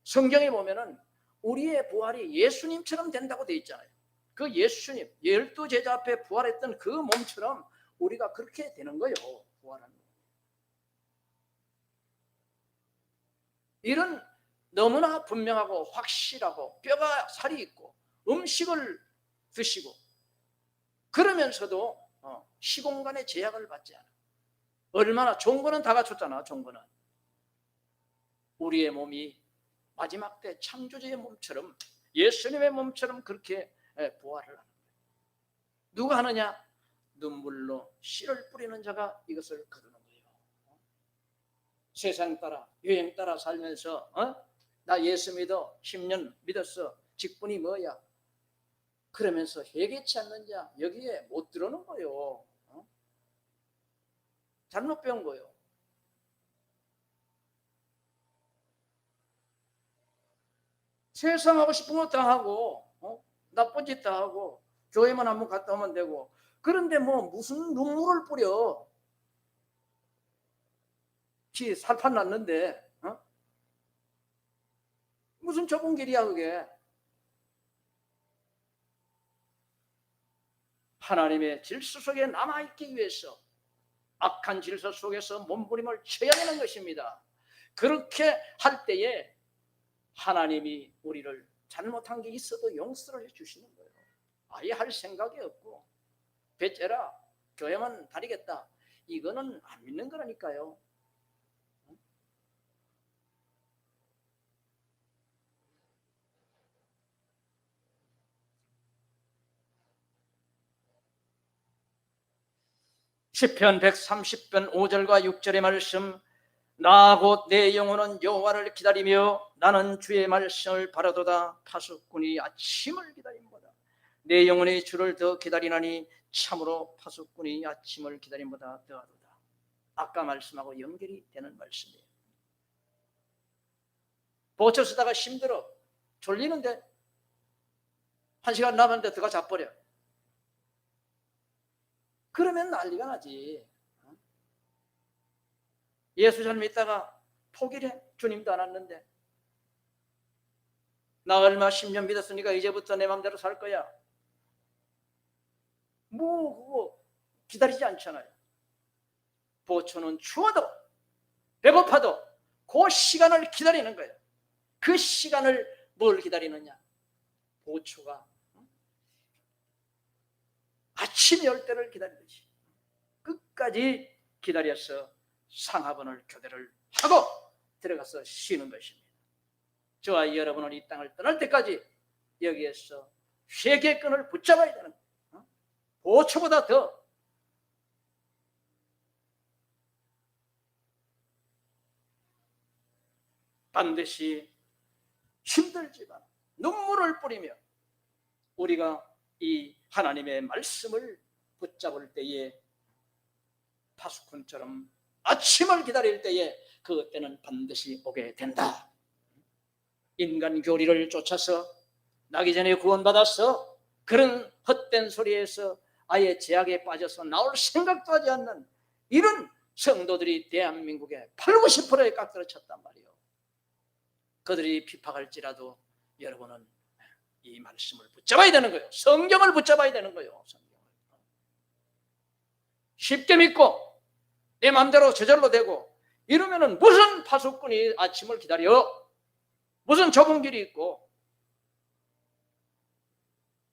성경에 보면은 우리의 부활이 예수님처럼 된다고 되어 있잖아요. 그 예수님 12제자 앞에 부활했던 그 몸처럼 우리가 그렇게 되는 거예요. 부활하는 거. 이런 너무나 분명하고 확실하고 뼈가 살이 있고 음식을 드시고 그러면서도 시공간의 제약을 받지 않아. 얼마나 좋은 거는 다 갖췄잖아. 좋은 거는 우리의 몸이 마지막 때 창조주의 몸처럼 예수님의 몸처럼 그렇게 부활을 하는 거예요. 누가 하느냐? 눈물로 씨를 뿌리는 자가 이것을 거두는 거예요. 세상 따라 유행 따라 살면서 나 예수 믿어 10년 믿었어 직분이 뭐야? 그러면서 회개치 않는 자 여기에 못 들어오는 거예요. 잘못 배운 거예요. 세상 하고 싶은 거 다 하고 나쁜 짓 다 하고 교회만 한번 갔다 오면 되고 그런데 뭐 무슨 눈물을 뿌려. 지 살판 났는데 무슨 좁은 길이야 그게. 하나님의 질서 속에 남아있기 위해서 악한 질서 속에서 몸부림을 쳐야 되는 것입니다. 그렇게 할 때에 하나님이 우리를 잘못한 게 있어도 용서를 해주시는 거예요. 아예 할 생각이 없고 배째라 교회만 다니겠다 이거는 안 믿는 거라니까요. 시편 130편 5절과 6절의 말씀 나 곧 내 영혼은 여호와를 기다리며 나는 주의 말씀을 바라도다 파수꾼이 아침을 기다림보다 내 영혼이 주를 더 기다리나니 참으로 파수꾼이 아침을 기다림보다 더하도다. 아까 말씀하고 연결이 되는 말씀이에요. 보초 쓰다가 힘들어 졸리는데 1시간 남았는데 들어가 자버려. 그러면 난리가 나지. 예수 잘 믿다가 포기를 해. 주님도 안 왔는데 나 얼마 10년 믿었으니까 이제부터 내 마음대로 살 거야. 뭐 그거 기다리지 않잖아요. 보초는 추워도 배고파도 그 시간을 기다리는 거예요. 그 시간을 뭘 기다리느냐? 보초가 아침이 올 때를 기다리듯이 끝까지 기다려서 상하분을 교대를 하고 들어가서 쉬는 것입니다. 저와 여러분은 이 땅을 떠날 때까지 여기에서 회개끈을 붙잡아야 되는 거예요. 보초보다 더 반드시 힘들지만 눈물을 뿌리며 우리가 이 하나님의 말씀을 붙잡을 때에 파수꾼처럼 아침을 기다릴 때에 그때는 반드시 오게 된다. 인간 교리를 쫓아서 나기 전에 구원받아서 그런 헛된 소리에서 아예 제약에 빠져서 나올 생각도 하지 않는 이런 성도들이 대한민국의 80~90%에 깍들어 쳤단 말이에요. 그들이 핍박할지라도 여러분은 이 말씀을 붙잡아야 되는 거예요. 성경을 붙잡아야 되는 거예요. 성경을. 쉽게 믿고 내 마음대로 저절로 되고 이러면은 무슨 파수꾼이 아침을 기다려? 무슨 좁은 길이 있고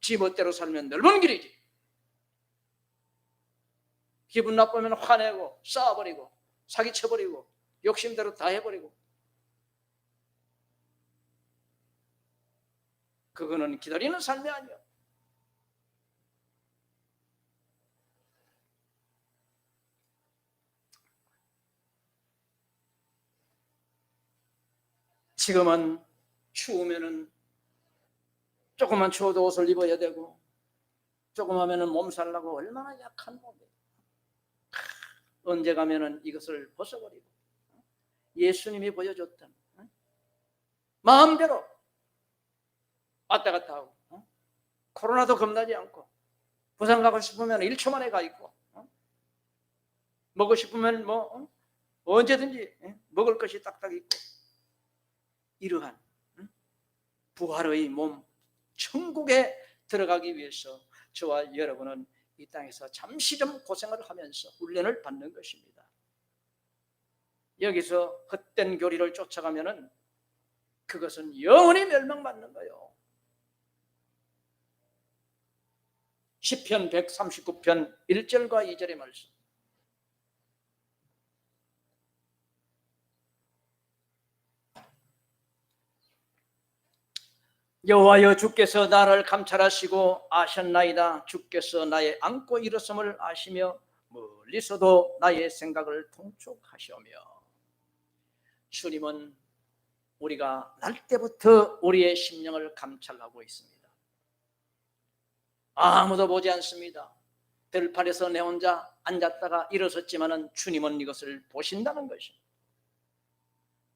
지 멋대로 살면 넓은 길이지. 기분 나쁘면 화내고 싸워버리고 사기쳐버리고 욕심대로 다 해버리고 그거는 기다리는 삶이 아니야. 지금은 추우면은 조금만 추워도 옷을 입어야 되고 조금 하면은 몸살 나고 얼마나 약한 몸이에요. 언제 가면은 이것을 벗어버리고 예수님이 보여줬던 마음대로 왔다 갔다 하고 코로나도 겁나지 않고 부산 가고 싶으면 1초 만에 가 있고 먹고 싶으면 뭐 언제든지 먹을 것이 딱딱 있고 이러한 부활의 몸 천국에 들어가기 위해서 저와 여러분은 이 땅에서 잠시 좀 고생을 하면서 훈련을 받는 것입니다. 여기서 헛된 교리를 쫓아가면은 그것은 영원히 멸망받는 거예요. 시편 139편 1절과 2절의 말씀. 여호와여, 주께서 나를 감찰하시고 아셨나이다. 주께서 나의 앉고 일어섬을 아시며 멀리서도 나의 생각을 통촉하시오며. 주님은 우리가 날 때부터 우리의 심령을 감찰하고 있습니다. 아무도 보지 않습니다. 들판에서 내 혼자 앉았다가 일어섰지만은 주님은 이것을 보신다는 것입니다.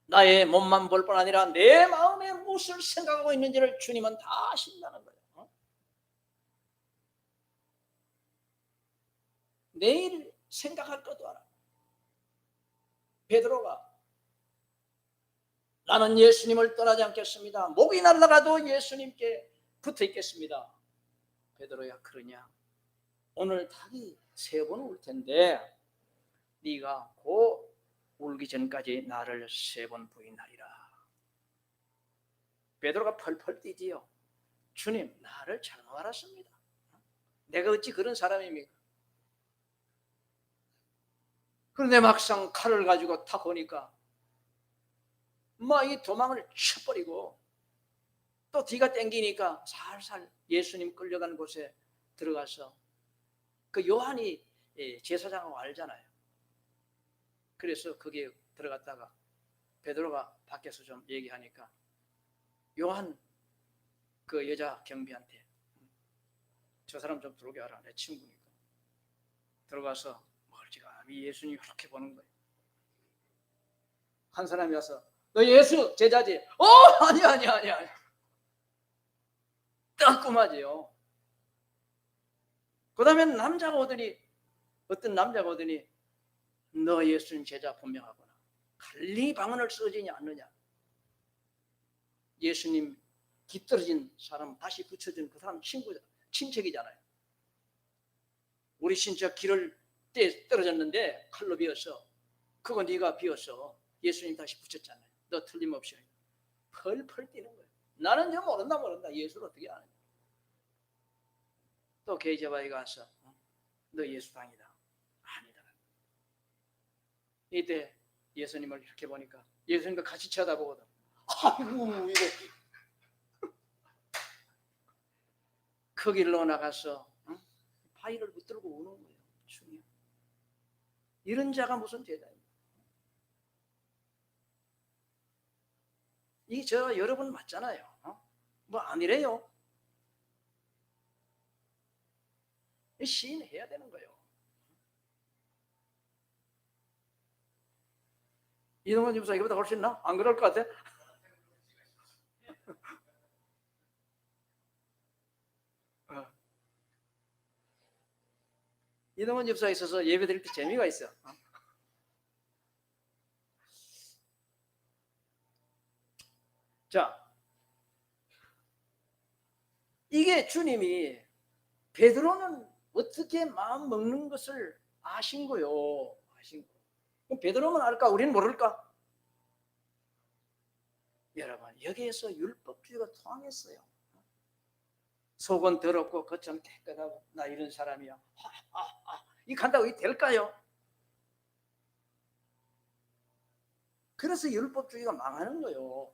나의 몸만 볼 뿐 아니라 내 마음에 무엇을 생각하고 있는지를 주님은 다 아신다는 거예요. 내일 생각할 것도 알아. 베드로가 나는 예수님을 떠나지 않겠습니다. 목이 날아가도 예수님께 붙어 있겠습니다. 베드로야, 그러냐? 오늘 닭이 3번 울 텐데 네가 곧 울기 전까지 나를 3번 부인하리라. 베드로가 펄펄 뛰지요. 주님, 나를 잘못 알았습니다. 내가 어찌 그런 사람입니까? 그런데 막상 칼을 가지고 탁 오니까 막 이 도망을 쳐버리고 또 뒤가 땡기니까 살살 예수님 끌려가는 곳에 들어가서 그 요한이 제사장하고 알잖아요. 그래서 거기에 들어갔다가 베드로가 밖에서 좀 얘기하니까 요한 그 여자 경비한테 저 사람 좀 들어오게 하라, 내 친구니까. 들어가서 멀찌감히 예수님이 그렇게 보는 거예요. 한 사람이 와서 너 예수 제자지? 아니야. 따끔하지요. 그 다음에 남자가 오더니 어떤 남자가 오더니 너 예수님 제자 분명하구나. 갈리 방언을 써지냐 않느냐. 예수님 뒤떨어진 사람 다시 붙여준 그 사람 친척이잖아요. 우리 친척 길을 떨어졌는데 칼로 비어서 그거 네가 비어서 예수님 다시 붙였잖아요. 너 틀림없이. 펄펄 뛰는 거예요. 나는 저 모른다. 예수를 어떻게 아느냐. 또 게이제바에 가서 너 예수 당이다. 아니다. 이때 예수님을 이렇게 보니까 예수님과 같이 쳐다보거든. 아이고 이거 그 길로 나가서 바위를 붙들고 우는 거예요. 주님, 이런 자가 무슨 제자입니까? 이 저 여러분 맞잖아요. 뭐 아니래요. 시인해야 되는 거예요. 이동원 집사 이거보다 훨씬 나? 안 그럴 것 같아? 이동원 집사에 있어서 예배 드릴 때 재미가 있어. 자, 이게 주님이 베드로는 어떻게 마음 먹는 것을 아신 거요. 그럼 베드로만 알까? 우리는 모를까? 여러분, 여기에서 율법주의가 통했어요. 속은 더럽고 겉은 깨끗하고 나 이런 사람이야. 이 간다고 이게 될까요? 그래서 율법주의가 망하는 거예요.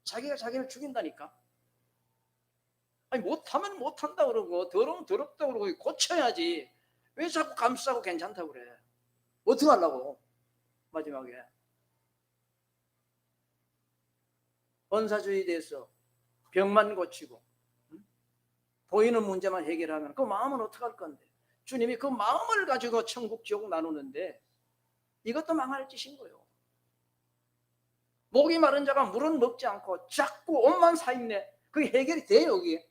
자기가 자기를 죽인다니까. 아니 못하면 못한다 그러고 더러우면 더럽다 그러고 고쳐야지. 왜 자꾸 감싸고 괜찮다고 그래? 어떻게 하려고? 마지막에 언사주의에 대해서 병만 고치고 보이는 문제만 해결하면 그 마음은 어떡할 건데? 주님이 그 마음을 가지고 천국 지옥 나누는데 이것도 망할 짓인 거예요. 목이 마른 자가 물은 먹지 않고 자꾸 옷만 사입네. 그게 해결이 돼요, 여기.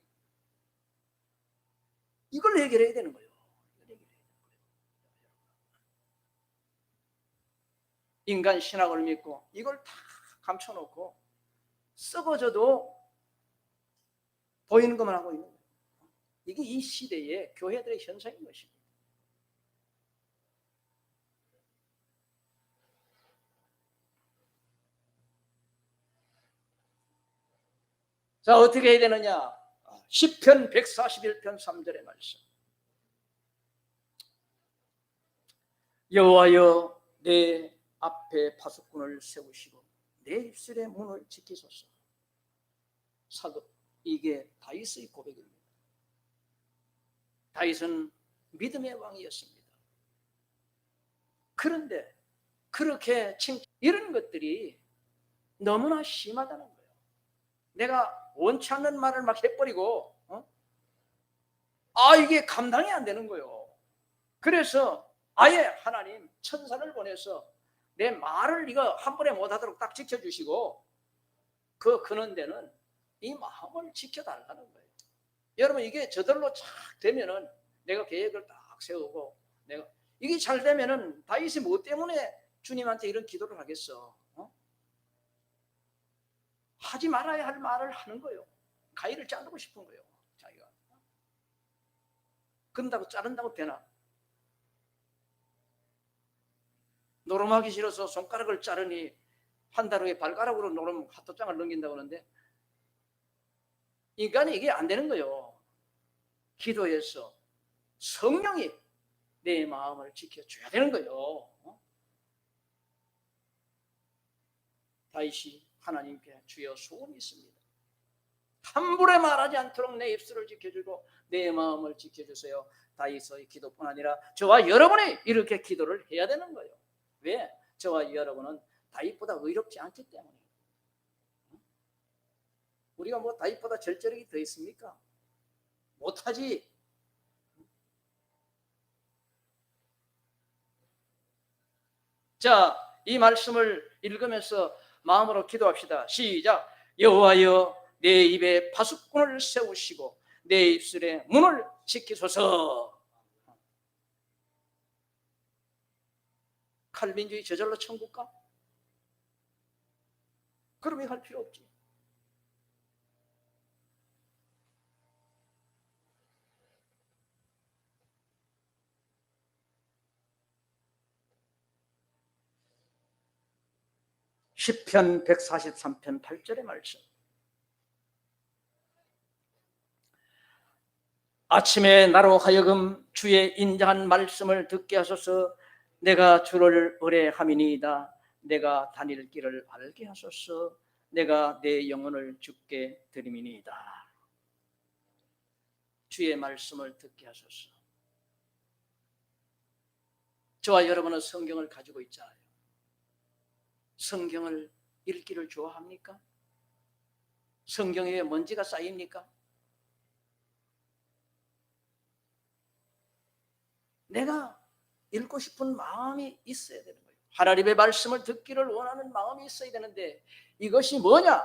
이걸 해결해야 되는 거예요. 인간 신학을 믿고 이걸 다 감춰놓고 썩어져도 보이는 것만 하고 있는 거예요. 이게 이 시대의 교회들의 현상인 것입니다. 자, 어떻게 해야 되느냐? 시편 141편 3절의 말씀. 여호와여 내 앞에 파수꾼을 세우시고 내 입술의 문을 지키소서. 사도, 이게 다윗의 고백입니다. 다윗은 믿음의 왕이었습니다. 그런데 그렇게 이런 것들이 너무나 심하다는 거예요. 내가 원치 않는 말을 막 해버리고 이게 감당이 안 되는 거예요. 그래서 아예 하나님 천사를 보내서 내 말을 이거 한 번에 못하도록 딱 지켜주시고 그는 데는 이 마음을 지켜달라는 거예요. 여러분, 이게 저절로 착 되면은 내가 계획을 딱 세우고 내가 이게 잘 되면은 다윗이 뭐 때문에 주님한테 이런 기도를 하겠어? 하지 말아야 할 말을 하는 거예요. 가위를 자르고 싶은 거예요. 자기가 근다고 자른다고 되나? 노름하기 싫어서 손가락을 자르니 한 달 후에 발가락으로 노름 핫도장을 넘긴다고 하는데 인간이 이게 안 되는 거예요. 기도해서 성령이 내 마음을 지켜줘야 되는 거예요. 다윗이 하나님께 주여 소원이 있습니다. 함부로 말하지 않도록 내 입술을 지켜주고 내 마음을 지켜주세요. 다윗의 기도뿐 아니라 저와 여러분이 이렇게 기도를 해야 되는 거예요. 왜? 저와 여러분은 다윗보다 의롭지 않기 때문에. 우리가 뭐 다윗보다 절제력이 더 있습니까? 못하지. 자, 이 말씀을 읽으면서 마음으로 기도합시다. 시작. 여호와여 내 입에 파수꾼을 세우시고 내 입술에 문을 지키소서. 칼빈주의 저절로 천국 가? 그러면 할 필요 없지. 시편 143편 8절의 말씀. 아침에 나로 하여금 주의 인자한 말씀을 듣게 하소서. 내가 주를 의뢰함이니이다. 내가 다닐 길을 알게 하소서. 내가 내 영혼을 주께 드림이니이다. 주의 말씀을 듣게 하소서. 저와 여러분은 성경을 가지고 있잖아요. 성경을 읽기를 좋아합니까? 성경에 먼지가 쌓입니까? 내가 읽고 싶은 마음이 있어야 되는 거예요. 하나님의 말씀을 듣기를 원하는 마음이 있어야 되는데 이것이 뭐냐?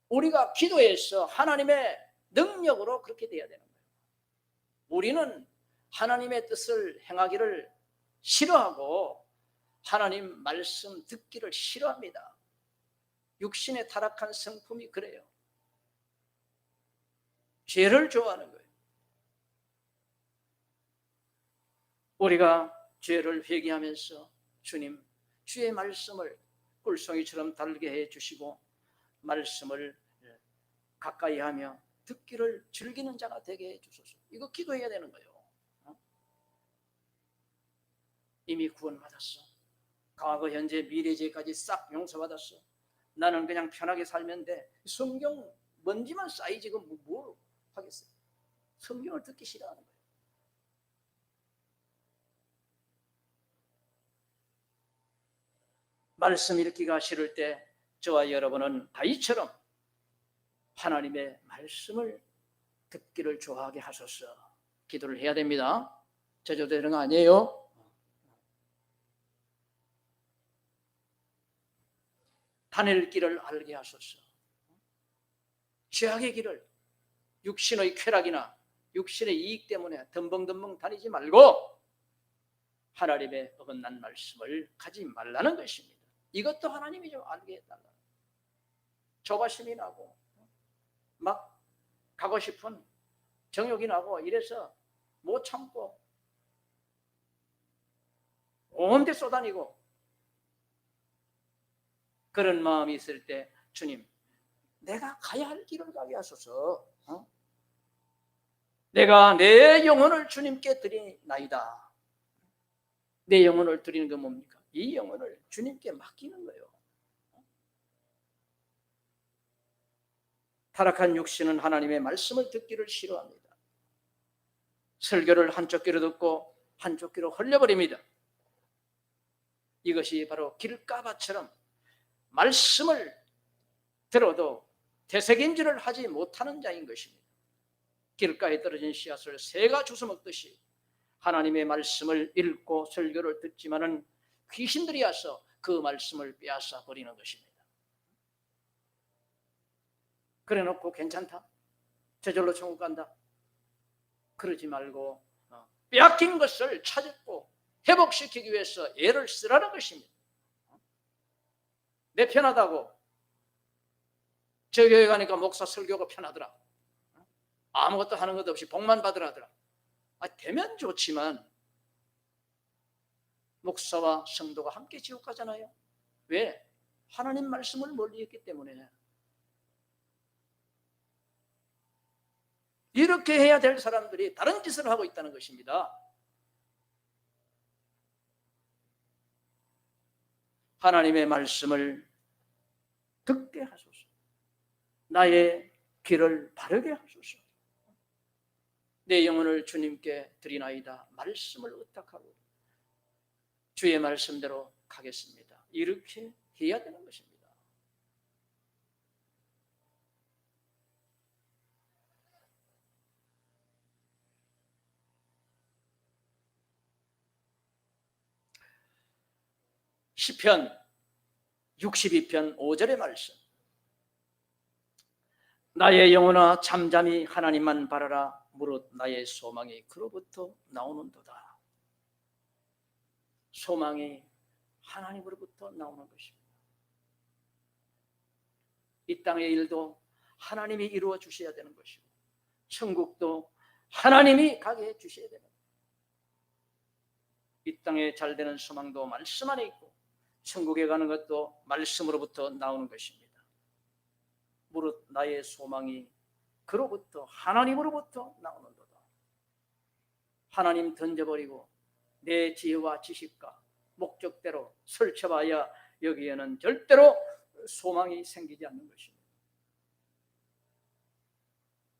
우리가 기도해서 하나님의 능력으로 그렇게 돼야 되는 거예요. 우리는 하나님의 뜻을 행하기를 싫어하고 하나님 말씀 듣기를 싫어합니다. 육신의 타락한 성품이 그래요. 죄를 좋아하는 거예요. 우리가 죄를 회개하면서 주님, 주의 말씀을 꿀송이처럼 달게 해주시고 말씀을 가까이 하며 듣기를 즐기는 자가 되게 해주소서. 이거 기도해야 되는 거예요. 이미 구원받았어. 과거, 현재, 미래 죄까지 싹 용서받았어. 나는 그냥 편하게 살면 돼. 성경 먼지만 쌓이지 뭘 하겠어요. 성경을 듣기 싫어하는 거예요. 말씀 읽기가 싫을 때 저와 여러분은 다윗처럼 하나님의 말씀을 듣기를 좋아하게 하소서. 기도를 해야 됩니다. 저절되는 거 아니에요. 다닐 길을 알게 하소서. 죄악의 길을 육신의 쾌락이나 육신의 이익 때문에 덤벙덤벙 다니지 말고 하나님의 어긋난 말씀을 가지 말라는 것입니다. 이것도 하나님이 좀 알게 해달라. 조바심이 나고 막 가고 싶은 정욕이 나고 이래서 못 참고 온데 쏘다니고 그런 마음이 있을 때 주님, 내가 가야 할 길을 가게 하소서. 내가 내 영혼을 주님께 드리나이다. 내 영혼을 드리는 건 뭡니까? 이 영혼을 주님께 맡기는 거예요. 타락한 육신은 하나님의 말씀을 듣기를 싫어합니다. 설교를 한쪽 귀로 듣고 한쪽 귀로 흘려버립니다. 이것이 바로 길가바처럼 말씀을 들어도 되새김질을 하지 못하는 자인 것입니다. 길가에 떨어진 씨앗을 새가 주워먹듯이 하나님의 말씀을 읽고 설교를 듣지만은 귀신들이 와서 그 말씀을 빼앗아 버리는 것입니다. 그래 놓고 괜찮다, 저절로 천국 간다, 그러지 말고 빼앗긴 것을 찾고 회복시키기 위해서 애를 쓰라는 것입니다. 내 편하다고 저 교회 가니까 목사 설교가 편하더라, 아무것도 하는 것 없이 복만 받으라더라. 되면 좋지만 목사와 성도가 함께 지옥 가잖아요. 왜? 하나님 말씀을 멀리 했기 때문에. 이렇게 해야 될 사람들이 다른 짓을 하고 있다는 것입니다. 하나님의 말씀을 듣게 하소서. 나의 길을 바르게 하소서. 내 영혼을 주님께 드리나이다. 말씀을 의탁하고 주의 말씀대로 가겠습니다. 이렇게 해야 되는 것입니다. 시편 62편 5절의 말씀. 나의 영혼아 잠잠히 하나님만 바라라. 무릇 나의 소망이 그로부터 나오는도다. 소망이 하나님으로부터 나오는 것입니다. 이 땅의 일도 하나님이 이루어 주셔야 되는 것이고 천국도 하나님이 가게 해 주셔야 되는 것입니다. 이 땅에 잘 되는 소망도 말씀 안에 있고 천국에 가는 것도 말씀으로부터 나오는 것입니다. 무릇 나의 소망이 그로부터 하나님으로부터 나오는도다. 하나님 던져버리고 내 지혜와 지식과 목적대로 설쳐봐야 여기에는 절대로 소망이 생기지 않는 것입니다.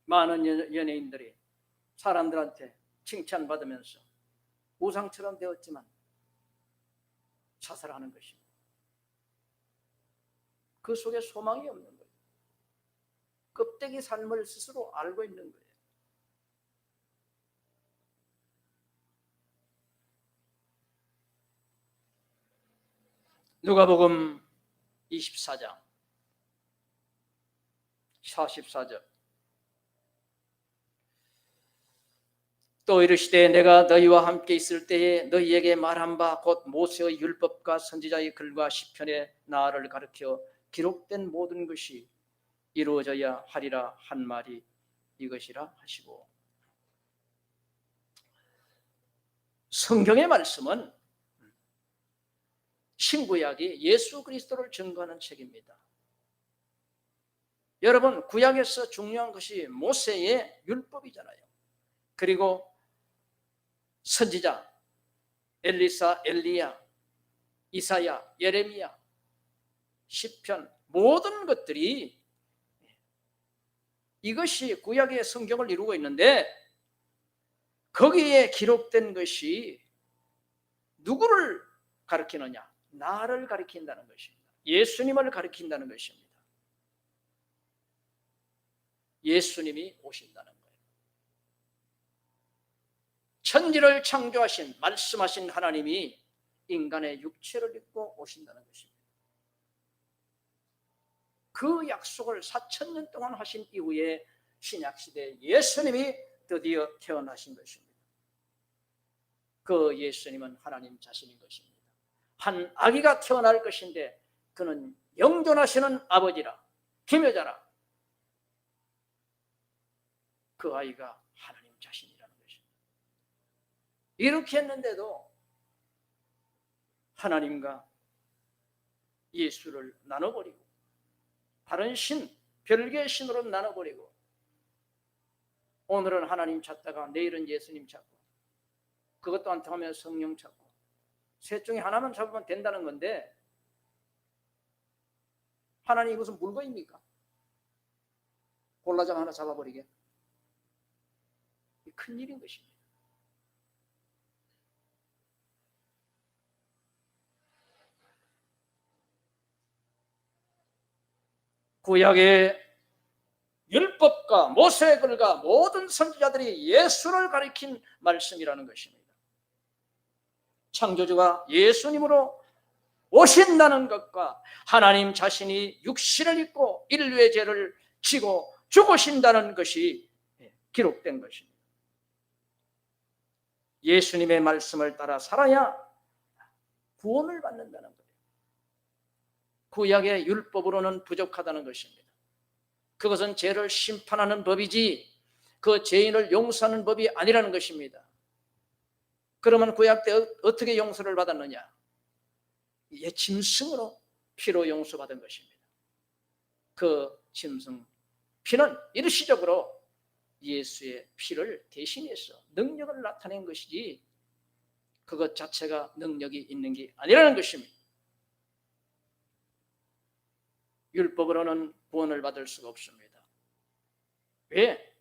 많은 연예인들이 사람들한테 칭찬받으면서 우상처럼 되었지만 자살하는 것입니다. 그 속에 소망이 없는 거예요. 껍데기 삶을 스스로 알고 있는 거예요. 누가복음 24장 44절. 또 이르시되 내가 너희와 함께 있을 때에 너희에게 말한 바 곧 모세의 율법과 선지자의 글과 시편에 나를 가르쳐 기록된 모든 것이 이루어져야 하리라 한 말이 이것이라 하시고, 성경의 말씀은 신구약이 예수 그리스도를 증거하는 책입니다. 여러분, 구약에서 중요한 것이 모세의 율법이잖아요. 그리고 선지자 엘리사, 엘리야, 이사야, 예레미야, 시편, 모든 것들이 이것이 구약의 성경을 이루고 있는데, 거기에 기록된 것이 누구를 가리키느냐? 나를 가리킨다는 것입니다. 예수님을 가리킨다는 것입니다. 예수님이 오신다는 거예요. 천지를 창조하신, 말씀하신 하나님이 인간의 육체를 입고 오신다는 것입니다. 그 약속을 4000년 동안 하신 이후에 신약시대에 예수님이 드디어 태어나신 것입니다. 그 예수님은 하나님 자신인 것입니다. 한 아기가 태어날 것인데 그는 영존하시는 아버지라, 힘에 자라. 그 아이가 하나님 자신이라는 것입니다. 이렇게 했는데도 하나님과 예수를 나눠버리고 다른 신, 별개의 신으로 나눠버리고 오늘은 하나님 찾다가 내일은 예수님 찾고 그것도 안 통하면 성령 찾고 셋 중에 하나만 잡으면 된다는 건데 하나님 이것은 물건입니까? 골라장 하나 잡아버리게. 큰일인 것입니다. 구약의 율법과 모세글과 모든 선지자들이 예수를 가리킨 말씀이라는 것입니다. 창조주가 예수님으로 오신다는 것과 하나님 자신이 육신을 입고 인류의 죄를 지고 죽으신다는 것이 기록된 것입니다. 예수님의 말씀을 따라 살아야 구원을 받는다는 거예요. 구약의 율법으로는 부족하다는 것입니다. 그것은 죄를 심판하는 법이지 그 죄인을 용서하는 법이 아니라는 것입니다. 그러면 구약 때 어떻게 용서를 받았느냐? 짐승으로 피로 용서받은 것입니다. 그 짐승 피는 일시적으로 예수의 피를 대신해서 능력을 나타낸 것이지 그것 자체가 능력이 있는 게 아니라는 것입니다. 율법으로는 구원을 받을 수가 없습니다. 왜?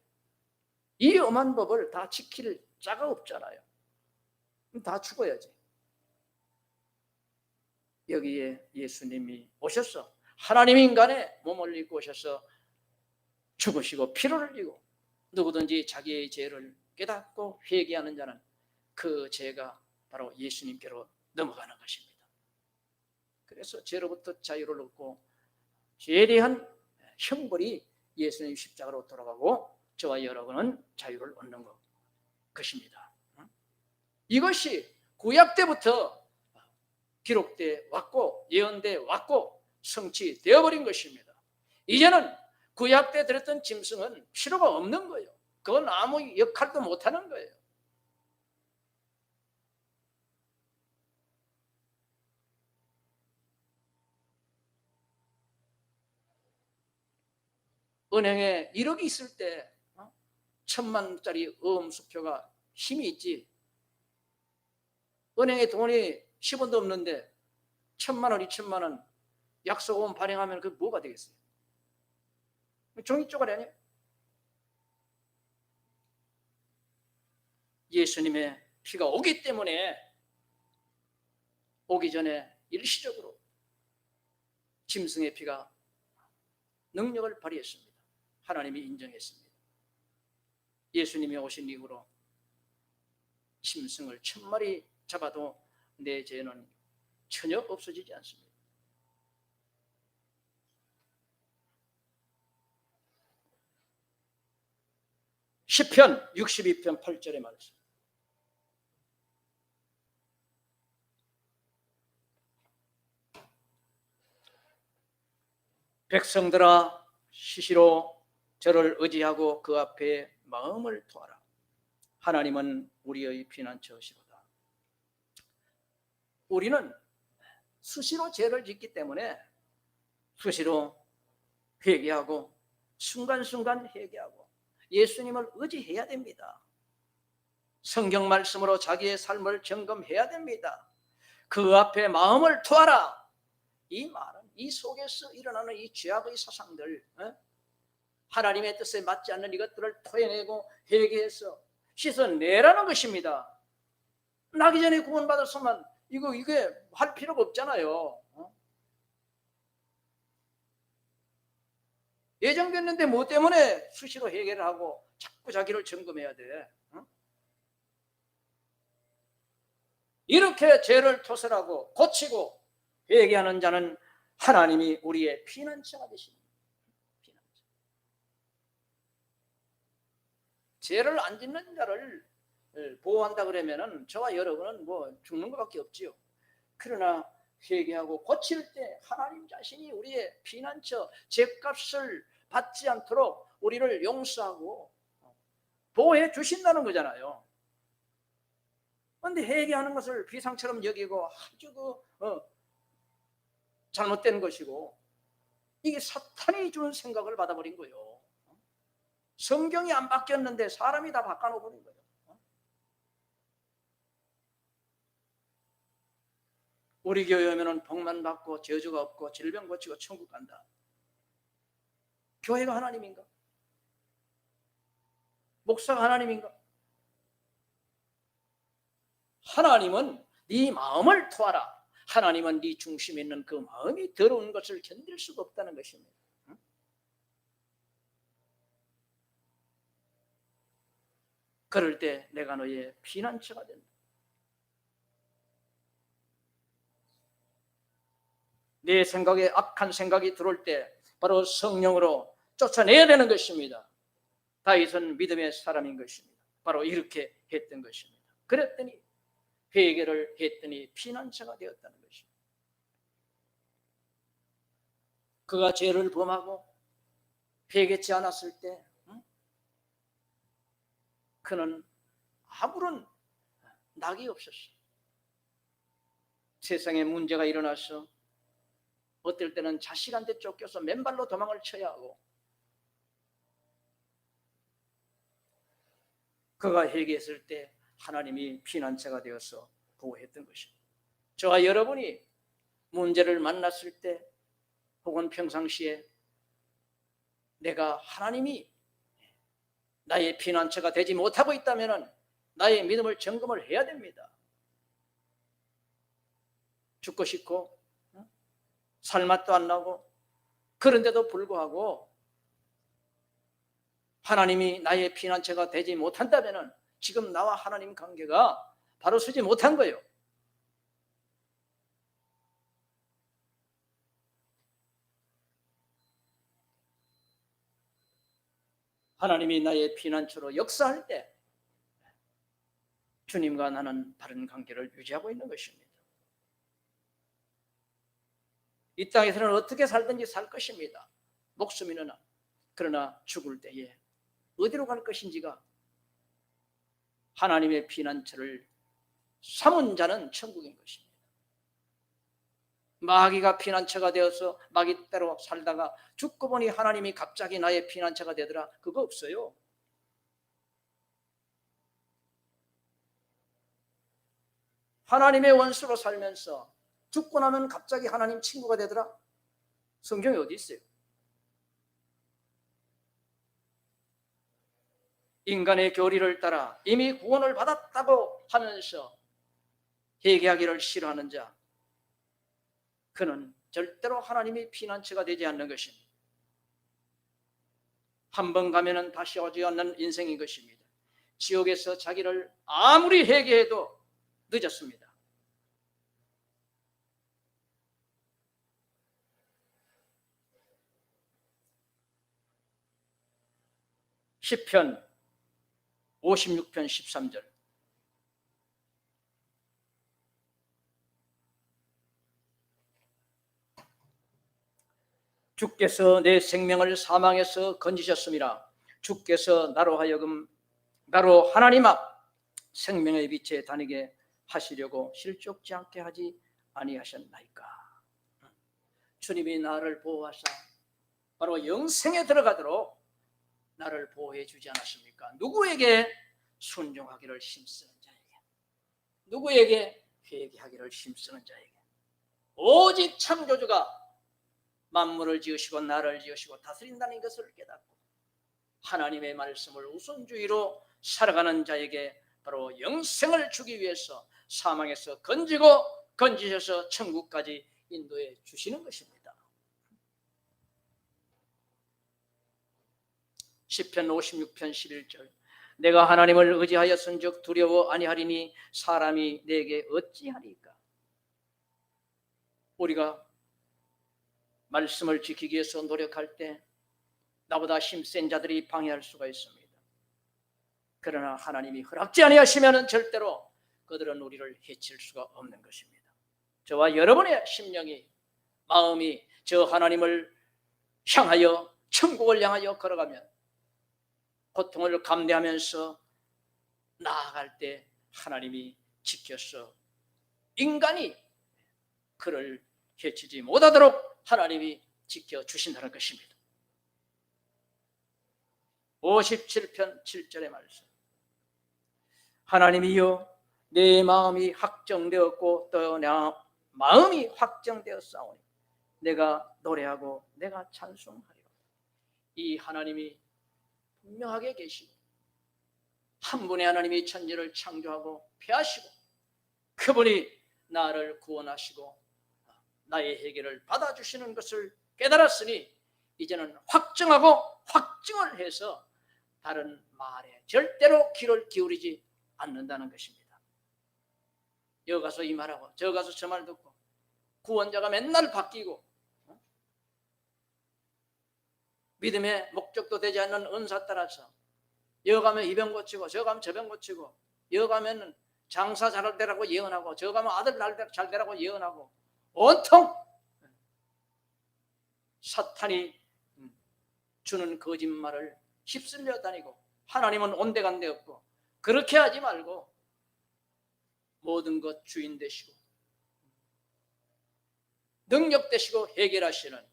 이 엄한 법을 다 지킬 자가 없잖아요. 다 죽어야지. 여기에 예수님이 오셔서 하나님 인간의 몸을 입고 오셔서 죽으시고 피를 흘리고 누구든지 자기의 죄를 깨닫고 회개하는 자는 그 죄가 바로 예수님께로 넘어가는 것입니다. 그래서 죄로부터 자유를 얻고 죄에 대한 형벌이 예수님 십자가로 돌아가고 저와 여러분은 자유를 얻는 것입니다. 이것이 구약 때부터 기록돼 왔고 예언돼 왔고 성취되어 버린 것입니다. 이제는 구약 때 들었던 짐승은 필요가 없는 거예요. 그건 아무 역할도 못하는 거예요. 은행에 1억이 있을 때 1,000만원짜리 어음수표가 힘이 있지. 은행에 돈이 10원도 없는데 1,000만원, 2,000만원 약속금 발행하면 그게 뭐가 되겠어요? 종이 쪼가리 아니에요? 예수님의 피가 오기 때문에 오기 전에 일시적으로 짐승의 피가 능력을 발휘했습니다. 하나님이 인정했습니다. 예수님이 오신 이후로 짐승을 1,000마리 잡아도 내 죄는 전혀 없어지지 않습니다. 시편 62편 8절의 말씀. 백성들아 시시로 저를 의지하고 그 앞에 마음을 토하라. 하나님은 우리의 피난처시로다. 우리는 수시로 죄를 짓기 때문에 수시로 회개하고 순간순간 회개하고 예수님을 의지해야 됩니다. 성경 말씀으로 자기의 삶을 점검해야 됩니다. 그 앞에 마음을 토하라. 이 말은 이 속에서 일어나는 이 죄악의 사상들, 하나님의 뜻에 맞지 않는 이것들을 토해내고 회개해서 씻어내라는 것입니다. 나기 전에 구원받았으면 이게 할 필요가 없잖아요. 예정됐는데 뭐 때문에 수시로 회개를 하고 자꾸 자기를 점검해야 돼. 이렇게 죄를 토설하고 고치고 회개하는 자는 하나님이 우리의 피난처가 되십니다. 피난처. 죄를 안 짓는 자를 보호한다 그러면은 저와 여러분은 뭐 죽는 것밖에 없지요. 그러나 회개하고 고칠 때 하나님 자신이 우리의 피난처, 죗값을 받지 않도록 우리를 용서하고 보호해 주신다는 거잖아요. 그런데 회개하는 것을 비상처럼 여기고 아주 잘못된 것이고, 이게 사탄이 주는 생각을 받아버린 거예요. 성경이 안 바뀌었는데 사람이 다 바꿔놓은 거예요. 우리 교회 오면 복만 받고 저주가 없고 질병 고치고 천국 간다. 교회가 하나님인가? 목사가 하나님인가? 하나님은 네 마음을 토하라. 하나님은 네 중심에 있는 그 마음이 더러운 것을 견딜 수가 없다는 것입니다. 그럴 때 내가 너의 피난처가 된다. 내 생각에 악한 생각이 들어올 때 바로 성령으로 쫓아내야 되는 것입니다. 다윗은 믿음의 사람인 것입니다. 바로 이렇게 했던 것입니다. 그랬더니 회개를 했더니 피난처가 되었다는 것입니다. 그가 죄를 범하고 회개치 않았을 때 그는 아무런 낙이 없었어요. 세상에 문제가 일어나서 어떨 때는 자식한테 쫓겨서 맨발로 도망을 쳐야 하고, 그가 회개했을 때 하나님이 피난처가 되어서 보호했던 것입니다. 저와 여러분이 문제를 만났을 때 혹은 평상시에 내가 하나님이 나의 피난처가 되지 못하고 있다면 나의 믿음을 점검을 해야 됩니다. 죽고 싶고 살맛도 안 나고 그런데도 불구하고 하나님이 나의 피난처가 되지 못한다면 지금 나와 하나님 관계가 바로 서지 못한 거예요. 하나님이 나의 피난처로 역사할 때 주님과 나는 바른 관계를 유지하고 있는 것입니다. 이 땅에서는 어떻게 살든지 살 것입니다. 목숨이 있으나. 그러나 죽을 때에 어디로 갈 것인지가 하나님의 피난처를 삼은 자는 천국인 것입니다. 마귀가 피난처가 되어서 마귀대로 살다가 죽고 보니 하나님이 갑자기 나의 피난처가 되더라, 그거 없어요. 하나님의 원수로 살면서 죽고 나면 갑자기 하나님 친구가 되더라, 성경에 어디 있어요? 인간의 교리를 따라 이미 구원을 받았다고 하면서 회개하기를 싫어하는 자, 그는 절대로 하나님이 피난처가 되지 않는 것입니다. 한 번 가면은 다시 오지 않는 인생인 것입니다. 지옥에서 자기를 아무리 회개해도 늦었습니다. 시편 56편 13절. 주께서 내 생명을 사망에서 건지셨음이라. 주께서 나로 하나님 앞 생명의 빛에 다니게 하시려고 실족지 않게 하지 아니하셨나이까. 주님이 나를 보호하사 바로 영생에 들어가도록 나를 보호해 주지 않았습니까? 누구에게? 순종하기를 힘쓰는 자에게, 누구에게? 회개하기를 힘쓰는 자에게. 오직 창조주가 만물을 지으시고 나를 지으시고 다스린다는 것을 깨닫고 하나님의 말씀을 우선주의로 살아가는 자에게 바로 영생을 주기 위해서 사망에서 건지셔서 천국까지 인도해 주시는 것입니다. 시편 56편 11절. 내가 하나님을 의지하였은즉 두려워 아니하리니 사람이 내게 어찌하리까. 우리가 말씀을 지키기 위해서 노력할 때 나보다 힘센 자들이 방해할 수가 있습니다. 그러나 하나님이 허락지 아니하시면 절대로 그들은 우리를 해칠 수가 없는 것입니다. 저와 여러분의 심령이, 마음이 저 하나님을 향하여, 천국을 향하여 걸어가면, 고통을 감내하면서 나아갈 때 하나님이 지켜서 인간이 그를 해치지 못하도록 하나님이 지켜주신다는 것입니다. 57편 7절의 말씀. 하나님이여, 내 마음이 확정되었고 또 내 마음이 확정되었사오니 내가 노래하고 내가 찬송하리라. 이 하나님이 분명하게 계시고, 한 분의 하나님이 천지를 창조하고 폐하시고, 그분이 나를 구원하시고 나의 해결을 받아주시는 것을 깨달았으니 이제는 확정하고 확증을 해서 다른 말에 절대로 귀를 기울이지 않는다는 것입니다. 여기 가서 이 말하고 저 가서 저 말 듣고 구원자가 맨날 바뀌고 믿음의 목적도 되지 않는 은사 따라서 여기 가면 이 병 고치고 저 가면 저 병 고치고 여기 가면 장사 잘 되라고 예언하고 저 가면 아들 잘 되라고 예언하고 온통 사탄이 주는 거짓말을 휩쓸려 다니고 하나님은 온데간데 없고, 그렇게 하지 말고 모든 것 주인 되시고 능력 되시고 해결하시는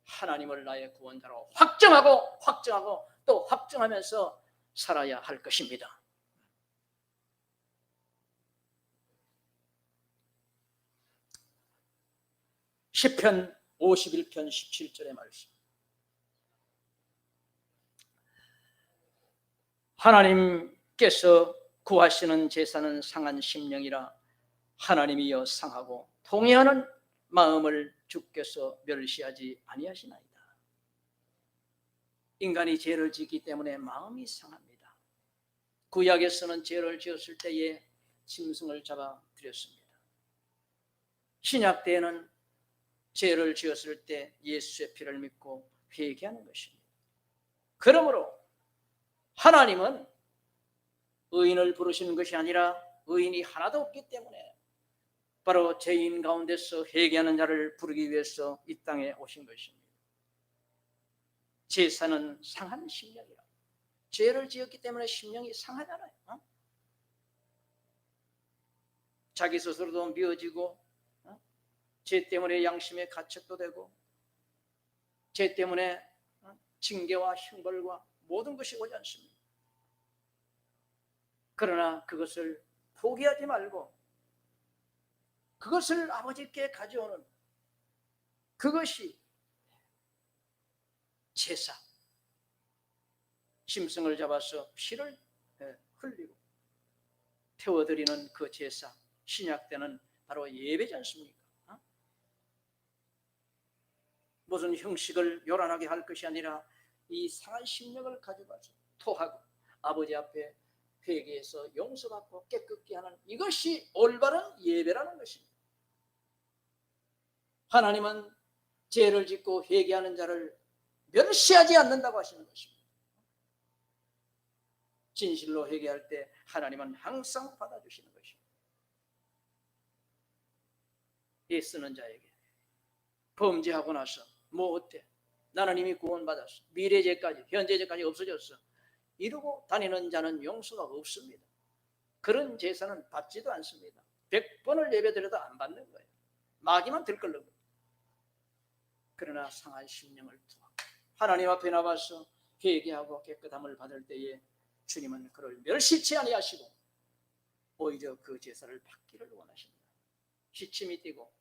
하나님을 나의 구원자로 확정하고 또 확정하면서 살아야 할 것입니다. 시편 51편 17절의 말씀. 하나님께서 구하시는 제사는 상한 심령이라 하나님이여 상하고 통회하는 마음을 주께서 멸시하지 아니하시나이다. 인간이 죄를 짓기 때문에 마음이 상합니다. 구약에서는 죄를 지었을 때에 짐승을 잡아 드렸습니다. 신약 때에는 죄를 지었을 때 예수의 피를 믿고 회개하는 것입니다. 그러므로 하나님은 의인을 부르시는 것이 아니라 의인이 하나도 없기 때문에 바로 죄인 가운데서 회개하는 자를 부르기 위해서 이 땅에 오신 것입니다. 제사는 상한 심령이라. 죄를 지었기 때문에 심령이 상하잖아요. 자기 스스로도 미워지고, 죄 때문에 양심의 가책도 되고, 죄 때문에 징계와 형벌과 모든 것이 오지 않습니다. 그러나 그것을 포기하지 말고 그것을 아버지께 가져오는 그것이 제사. 짐승을 잡아서 피를 흘리고 태워드리는 그 제사, 신약 때는 바로 예배지 않습니까? 무슨 형식을 요란하게 할 것이 아니라 이 상한 심령을 가져가서 토하고 아버지 앞에 회개해서 용서받고 깨끗게 하는 이것이 올바른 예배라는 것입니다. 하나님은 죄를 짓고 회개하는 자를 멸시하지 않는다고 하시는 것입니다. 진실로 회개할 때 하나님은 항상 받아주시는 것입니다. 애쓰는 자에게 범죄하고 나서 뭐 어때? 나는 이미 구원받았어. 미래죄까지 현재죄까지 없어졌어. 이러고 다니는 자는 용서가 없습니다. 그런 제사는 받지도 않습니다. 100번을 예배드려도 안 받는 거예요. 마귀만 들끓는 거예요. 그러나 상한 심령을 두어 하나님 앞에 나와서 회개하고 깨끗함을 받을 때에 주님은 그를 멸시치 아니하시고 오히려 그 제사를 받기를 원하십니다. 시침이 뛰고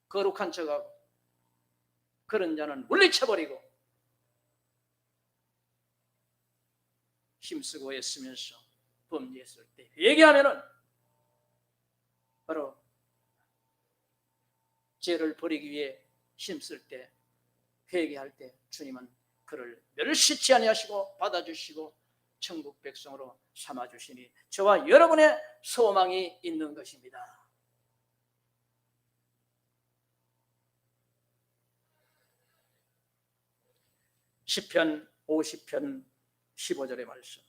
거룩한 척하고 그런 자는 물리쳐버리고 힘쓰고 애쓰면서 범죄했을 때 회개하면은 바로 죄를 버리기 위해 힘쓸 때 회개할 때 주님은 그를 멸시치 아니하시고 받아주시고 천국 백성으로 삼아주시니 저와 여러분의 소망이 있는 것입니다. 시편 50편 15절의 말씀.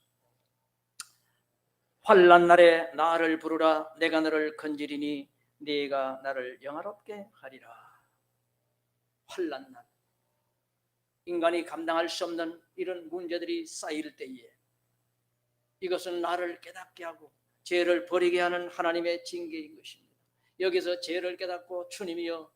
환난 날에 나를 부르라. 내가 너를 건지리니 네가 나를 영화롭게 하리라. 환난 날, 인간이 감당할 수 없는 이런 문제들이 쌓일 때에 이것은 나를 깨닫게 하고 죄를 버리게 하는 하나님의 징계인 것입니다. 여기서 죄를 깨닫고 주님이여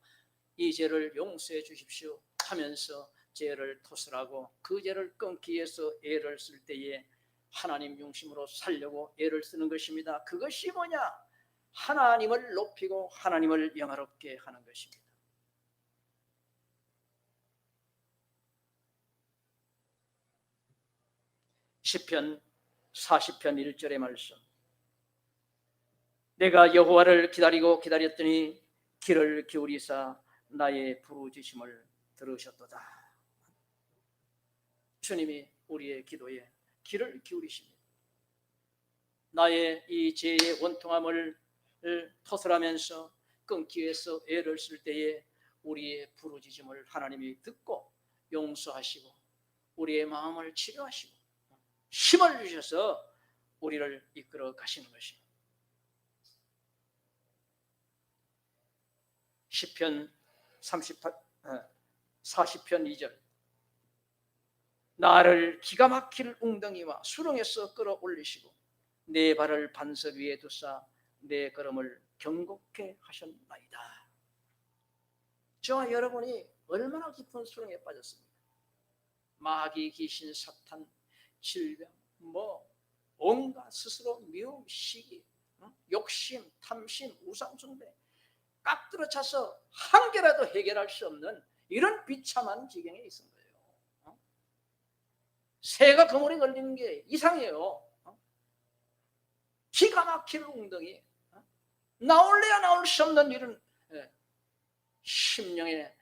이 죄를 용서해 주십시오 하면서 죄를 토설하고 그 죄를 끊기 위해서 애를 쓸 때에 하나님 중심으로 살려고 애를 쓰는 것입니다. 그것이 뭐냐? 하나님을 높이고 하나님을 영화롭게 하는 것입니다. 시편 40편 1절의 말씀. 내가 여호와를 기다리고 기다렸더니 귀를 기울이사 나의 부르짖음을 들으셨도다. 주님이 우리의 기도에 귀를 기울이십니다. 나의 이 죄의 원통함을 토설하면서 끊기 위해서 애를 쓸 때에 우리의 부르짖음을 하나님이 듣고 용서하시고 우리의 마음을 치료하시고 힘을 주셔서 우리를 이끌어 가시는 것입니다. 시편 40편 2절. 나를 기가 막힐 웅덩이와 수렁에서 끌어올리시고 내 발을 반석 위에 두사 내 걸음을 경고케 하셨나이다. 저와 여러분이 얼마나 깊은 수렁에 빠졌습니까? 마귀, 귀신, 사탄, 질병, 온갖 스스로 미움, 시기, 욕심, 탐심, 우상숭배 깍들어 차서 한 개라도 해결할 수 없는 이런 비참한 지경에 있은 거예요. 새가 그물에 걸리는 게 이상해요. 기가 막힐 웅덩이, 나올래야 나올 수 없는 이런 심령에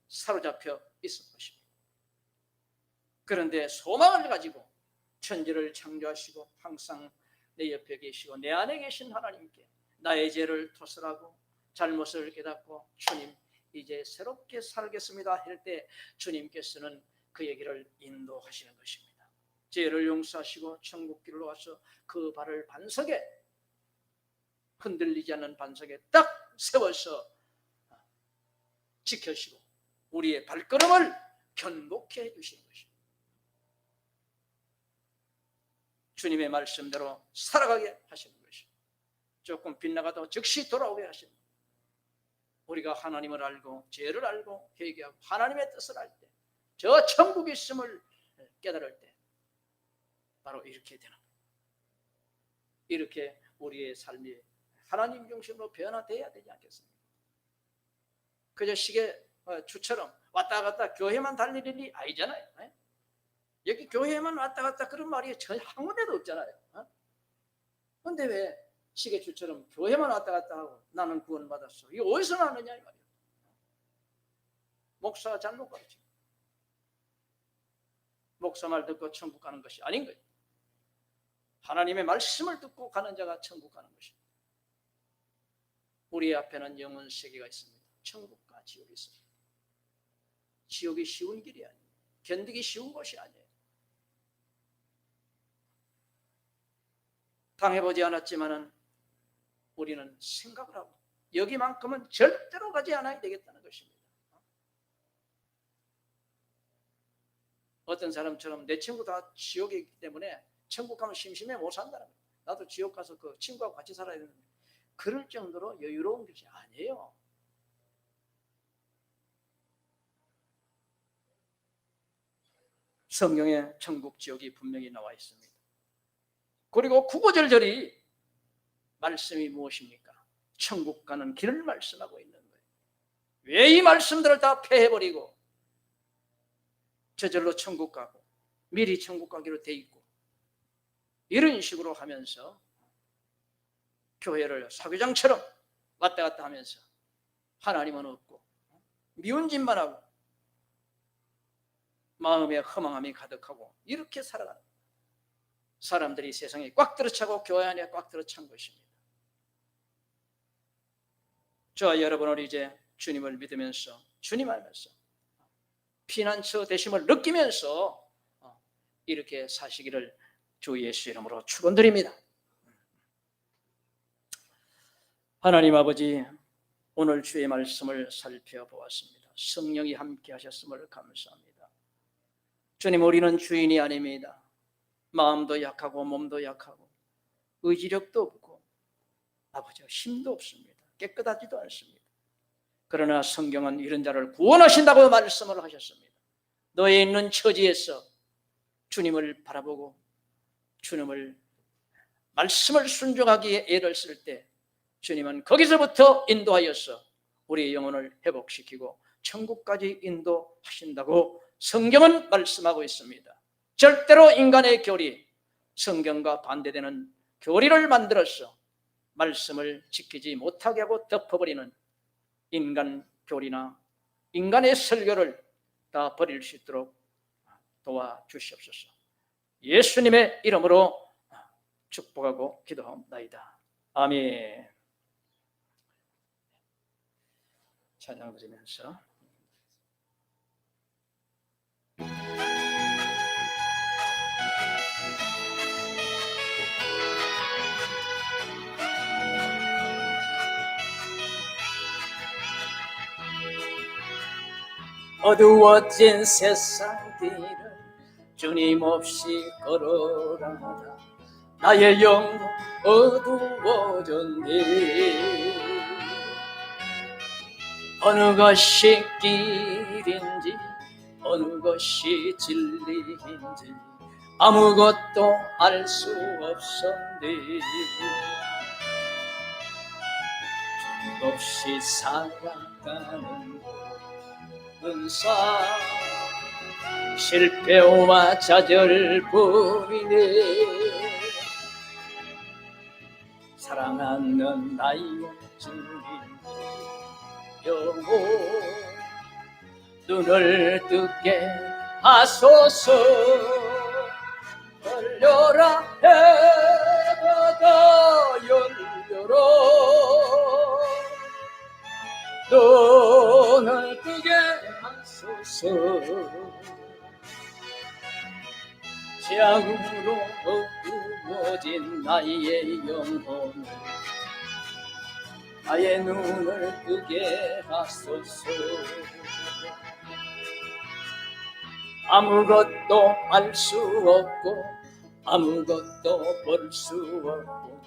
사로잡혀 있을 것입니다. 그런데 소망을 가지고 천지를 창조하시고 항상 내 옆에 계시고 내 안에 계신 하나님께 나의 죄를 토설하고 잘못을 깨닫고 주님 이제 새롭게 살겠습니다 할 때 주님께서는 그의 길을 인도하시는 것입니다. 죄를 용서하시고 천국길로 와서 그 발을 반석에 흔들리지 않는 반석에 딱 세워서 지켜시고 우리의 발걸음을 견고케 해주시는 것입니다. 주님의 말씀대로 살아가게 하시는 것입니다. 조금 빗나가도 즉시 돌아오게 하시는 것입니다. 우리가 하나님을 알고 죄를 알고 회개하고 하나님의 뜻을 알 때 저 천국이 있음을 깨달을 때 바로 이렇게 되는 거예요. 이렇게 우리의 삶이 하나님 중심으로 변화되어야 되지 않겠습니까? 그저 시계 주처럼 왔다 갔다 교회만 달릴 일이 아니잖아요. 여기 교회만 왔다 갔다 그런 말이 전혀 한 군데도 없잖아요. 그런데 왜 시계주처럼 교회만 왔다 갔다 하고 나는 구원받았어. 이게 어디서 나느냐 이 말이에요. 목사가 잘못 가르쳐. 목사 말 듣고 천국 가는 것이 아닌 거예요. 하나님의 말씀을 듣고 가는 자가 천국 가는 것입니다. 우리 앞에는 영원 세계가 있습니다. 천국과 지옥이 있습니다. 지옥이 쉬운 길이 아니에요. 견디기 쉬운 것이 아니에요. 당해보지 않았지만은 우리는 생각을 하고 여기만큼은 절대로 가지 않아야 되겠다는 것입니다. 어떤 사람처럼 내 친구 다 지옥에 있기 때문에 천국 가면 심심해 못 산다는 거예요. 나도 지옥 가서 그 친구하고 같이 살아야 되는데 그럴 정도로 여유로운 것이 아니에요. 성경에 천국 지옥이 분명히 나와 있습니다. 그리고 구구절절이 말씀이 무엇입니까? 천국 가는 길을 말씀하고 있는 거예요. 왜 이 말씀들을 다 폐해버리고 저절로 천국 가고 미리 천국 가기로 돼 있고 이런 식으로 하면서 교회를 사교장처럼 왔다 갔다 하면서 하나님은 없고 미운 짓만 하고 마음에 허망함이 가득하고 이렇게 살아가는 사람들이 세상에 꽉 들어차고 교회 안에 꽉 들어찬 것입니다. 저와 여러분은 이제 주님을 믿으면서 주님 알면서 피난처 되심을 느끼면서 이렇게 사시기를 주 예수 이름으로 축원드립니다. 하나님 아버지, 오늘 주의 말씀을 살펴보았습니다. 성령이 함께 하셨음을 감사합니다. 주님, 우리는 주인이 아닙니다. 마음도 약하고 몸도 약하고 의지력도 없고 아버지 힘도 없습니다. 깨끗하지도 않습니다. 그러나 성경은 이런 자를 구원하신다고 말씀을 하셨습니다. 너에 있는 처지에서 주님을 바라보고 주님을 말씀을 순종하기에 애를 쓸 때 주님은 거기서부터 인도하여서 우리의 영혼을 회복시키고 천국까지 인도하신다고 성경은 말씀하고 있습니다. 절대로 인간의 교리, 성경과 반대되는 교리를 만들어서 말씀을 지키지 못하게 하고 덮어버리는 인간 교리나 인간의 설교를 다 버릴 수 있도록 도와주시옵소서. 예수님의 이름으로 축복하고 기도합니다. 아멘. 찬양 드리면서 어두워진 세상 길을 주님 없이 걸어가다 나의 영혼 어두워졌네. 어느 것이 길인지 어느 것이 진리인지 아무것도 알 수 없었네. 주님 없이 살아가는 은사 실패와 좌절뿐이네. 사랑하는 나의 주님 영혼 눈을 뜨게 하소서. 열려라 해바다 열려라 눈을 뜨게 하소서. 재앙으로 어두워진 나의 영혼 나의 눈을 뜨게 하소서. 아무것도 알 수 없고 아무것도 볼 수 없고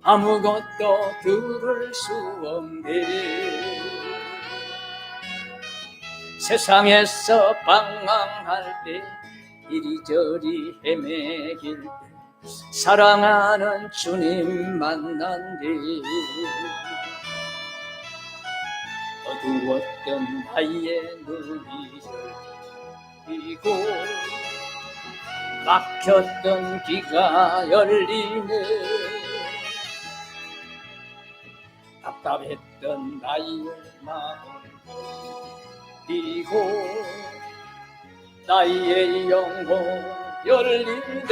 아무것도 들을 수 없네. 세상에서 방황할 때 이리저리 헤매길 때 사랑하는 주님 만난대. 어두웠던 나의 눈이 열리고 막혔던 귀가 열리네. 답답했던 나의 마음 열리고 나의 영혼 열린대.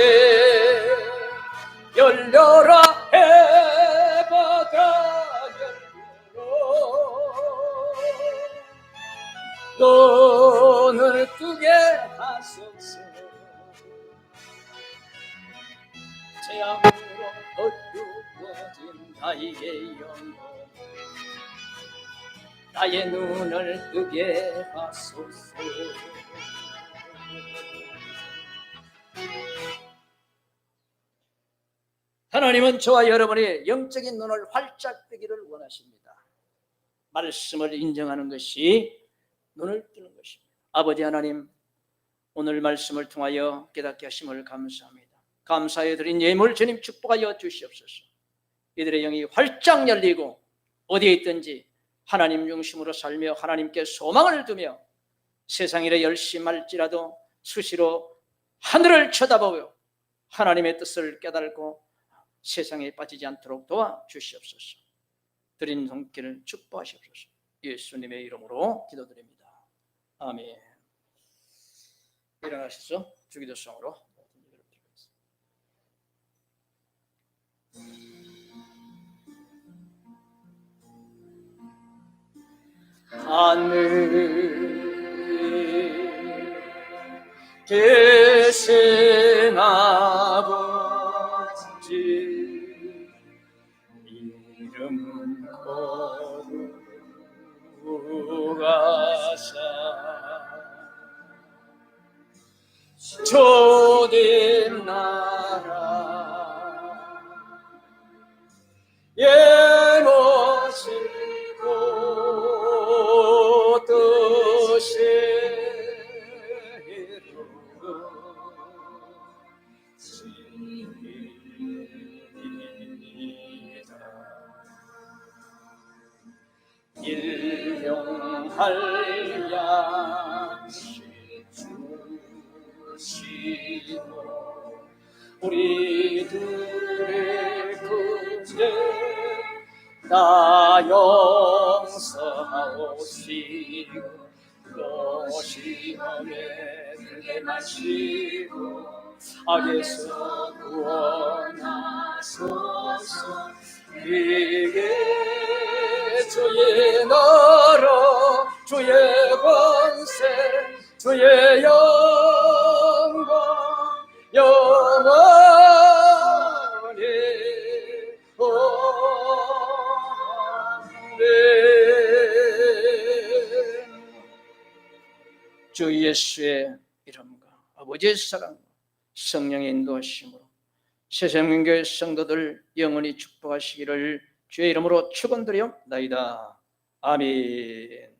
열려라 해바다 열려라 눈을 뜨게 하소서. 재앙으로 어두워진 나의 영혼 나의 눈을 뜨게 하소서. 하나님은 저와 여러분의 영적인 눈을 활짝 뜨기를 원하십니다. 말씀을 인정하는 것이 눈을 뜨는 것입니다. 아버지 하나님, 오늘 말씀을 통하여 깨닫게 하심을 감사합니다. 감사해 드린 예물 주님 축복하여 주시옵소서. 이들의 영이 활짝 열리고 어디에 있든지 하나님 중심으로 살며 하나님께 소망을 두며 세상 일에 열심히 할지라도 수시로 하늘을 쳐다보며 하나님의 뜻을 깨달고 세상에 빠지지 않도록 도와주시옵소서. 드린 손길을 축복하시옵소서. 예수님의 이름으로 기도드립니다. 아멘. 일어나셔서 주기도성으로 하늘 계신 아버지 이름 주님 나라 예모시고 뜻이 일용할 양식 주시고 우리들의 그제 다 용서하옵시고 또 시험에 들게 마시고 악에서 구원하소서. 이게 주의 나라 주의 권세 주의 영광 영원히 주 예수의 이름과 아버지의 사랑과 성령의 인도하심으로 새생명교회 성도들 영원히 축복하시기를 주의 이름으로 축원드리옵나이다. 아멘.